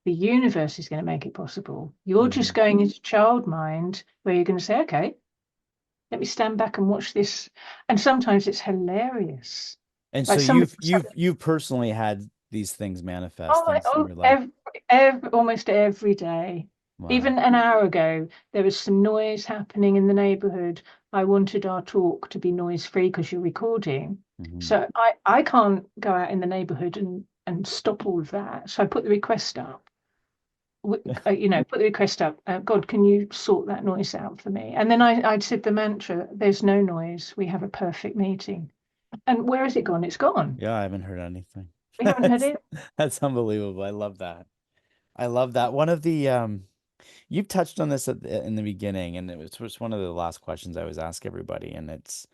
The universe is going to make it possible. You're Hmm. just going into child mind where you're going to say, okay, let me stand back and watch this. And sometimes it's hilarious. And so Like somebody, you've personally had these things oh, manifest in oh, your life. almost every day. Wow. Even an hour ago, there was some noise happening in the neighborhood. I wanted our talk to be noise free because you're recording. Hmm. So I can't go out in the neighborhood and stop all of that. So I put the request up. Put the request up. God, can you sort that noise out for me? And then I said the mantra, there's no noise. We have a perfect meeting. And where has it gone? It's gone. Yeah, I haven't heard anything. We haven't heard That's it. that's unbelievable. I love that. I love that. One of the you've touched on this in the beginning, and was one of the last questions I always ask everybody, and it's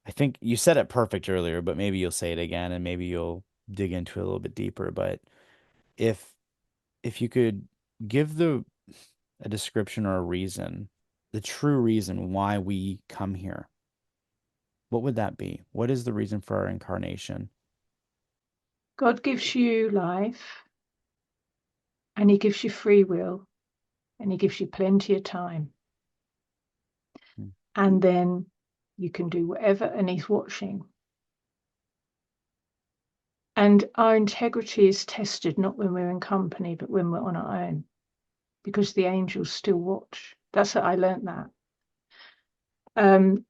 I think you said it perfect earlier, but maybe you'll say it again, and maybe you'll dig into it a little bit deeper. But if if you could give the a description or a reason, the true reason why we come here, what would that be? What is the reason for our incarnation? God gives you life and he gives you free will and he gives you plenty of time. Hmm. And then you can do whatever and he's watching. And our integrity is tested not when we're in company, but when we're on our own, because the angels still watch. That's how I learned that. Um,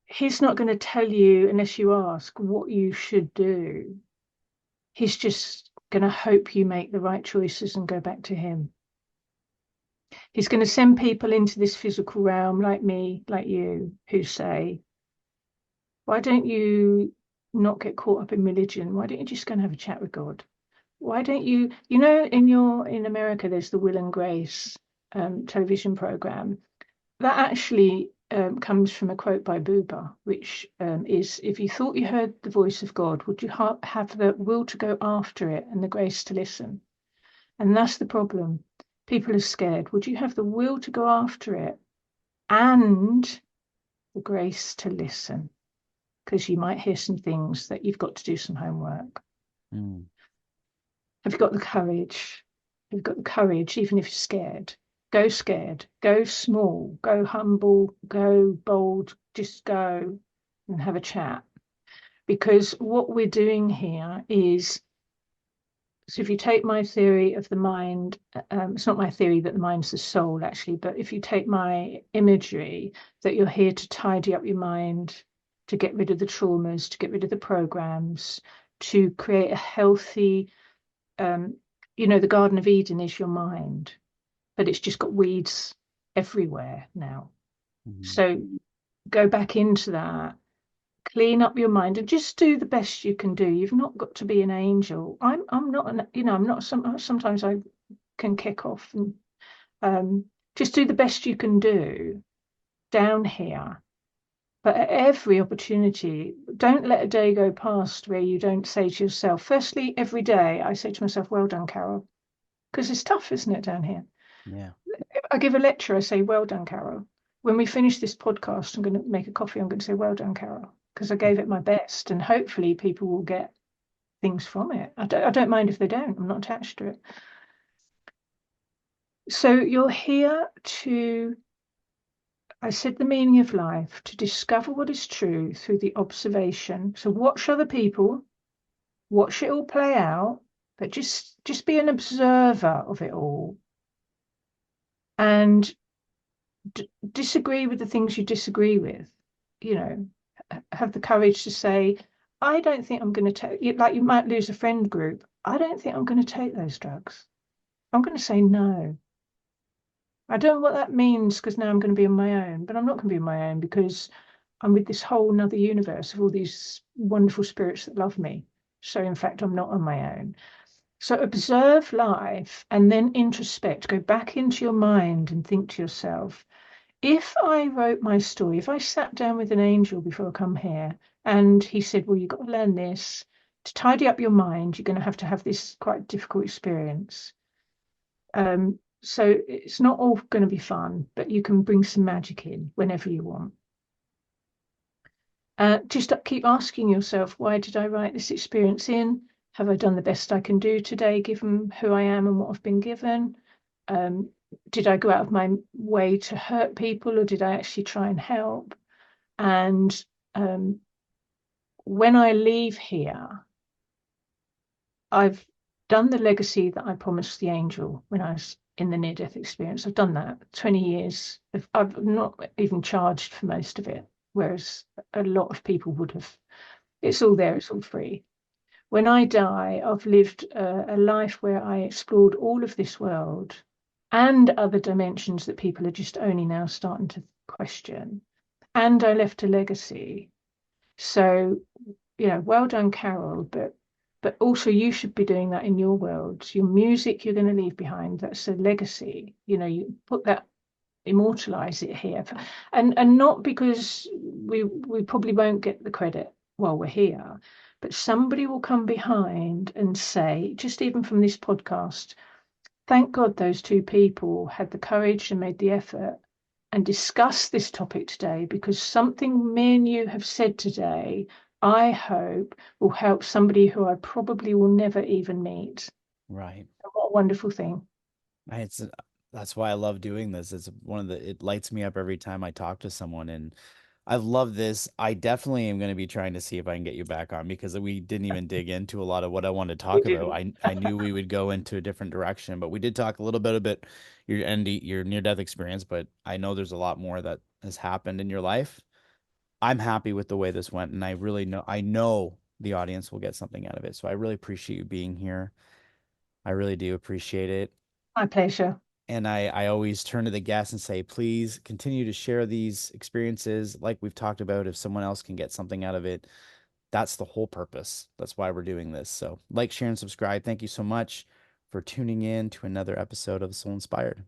he's not going to tell you unless you ask what you should do. He's just going to hope you make the right choices and go back to him. He's going to send people into this physical realm like me, like you, who say, why don't you not get caught up in religion? Why don't you just go and have a chat with God? Why don't you, in America, there's the Will and Grace television program that actually comes from a quote by Buber, which is, if you thought you heard the voice of God, would you have the will to go after it and the grace to listen? And that's the problem. People are scared. Would you have the will to go after it and the grace to listen? Because you might hear some things that you've got to do some homework. Mm. Have you got the courage? Have you got the courage, even if you're scared? Go scared, go small, go humble, go bold, just go and have a chat. Because what we're doing here is, so if you take my theory of the mind, it's not my theory that the mind's the soul, actually, but if you take my imagery that you're here to tidy up your mind, to get rid of the traumas, to get rid of the programs, to create a healthy, the Garden of Eden is your mind, but it's just got weeds everywhere now. Mm-hmm. So go back into that, clean up your mind, and just do the best you can do. You've not got to be an angel. I'm not I'm not sometimes I can kick off and just do the best you can do down here. But at every opportunity, don't let a day go past where you don't say to yourself, firstly, every day I say to myself, well done, Carole, because it's tough, isn't it, down here? Yeah. I give a lecture, I say, well done, Carole. When we finish this podcast, I'm going to make a coffee, I'm going to say, well done, Carole, because I gave it my best, and hopefully people will get things from it. I don't mind if they don't. I'm not attached to it. So you're here to, I said, the meaning of life, to discover what is true through the observation. So watch other people, watch it all play out, but just be an observer of it all, and disagree with the things you disagree with. Have the courage to say, I don't think I'm going to take, like you might lose a friend group, I don't think I'm going to take those drugs. I'm going to say no. I don't know what that means, because now I'm going to be on my own, but I'm not going to be on my own, because I'm with this whole another universe of all these wonderful spirits that love me. So in fact, I'm not on my own. So observe life and then introspect, go back into your mind and think to yourself, if I wrote my story, if I sat down with an angel before I come here and he said, well, you've got to learn this, to tidy up your mind, you're going to have this quite difficult experience. So it's not all going to be fun, but you can bring some magic in whenever you want. Just keep asking yourself, why did I write this experience in? Have I done the best I can do today, given who I am and what I've been given? Did I go out of my way to hurt people, or did I actually try and help? And when I leave here, I've done the legacy that I promised the angel when I was in the near-death experience. I've done that 20 years. I've not even charged for most of it, whereas a lot of people would have. It's all there, it's all free. When I die, I've lived a life where I explored all of this world and other dimensions that people are just only now starting to question. And I left a legacy. So, well done, Carole, but also you should be doing that in your world. Your music you're going to leave behind, that's a legacy. You put that, immortalize it here. And not because we probably won't get the credit while we're here, but somebody will come behind and say, just even from this podcast, thank God those two people had the courage and made the effort and discussed this topic today, because something me and you have said today, I hope, will help somebody who I probably will never even meet. Right. What a wonderful thing. That's why I love doing this. It lights me up every time I talk to someone, and I love this. I definitely am going to be trying to see if I can get you back on, because we didn't even dig into a lot of what I wanted to We talk about. do. I knew we would go into a different direction, but we did talk a little bit about your near-death experience, but I know there's a lot more that has happened in your life. I'm happy with the way this went, and I know the audience will get something out of it. So I really appreciate you being here. I really do appreciate it. My pleasure. And I always turn to the guests and say, please continue to share these experiences like we've talked about. If someone else can get something out of it, that's the whole purpose. That's why we're doing this. So like, share, and subscribe. Thank you so much for tuning in to another episode of Soul Inspired.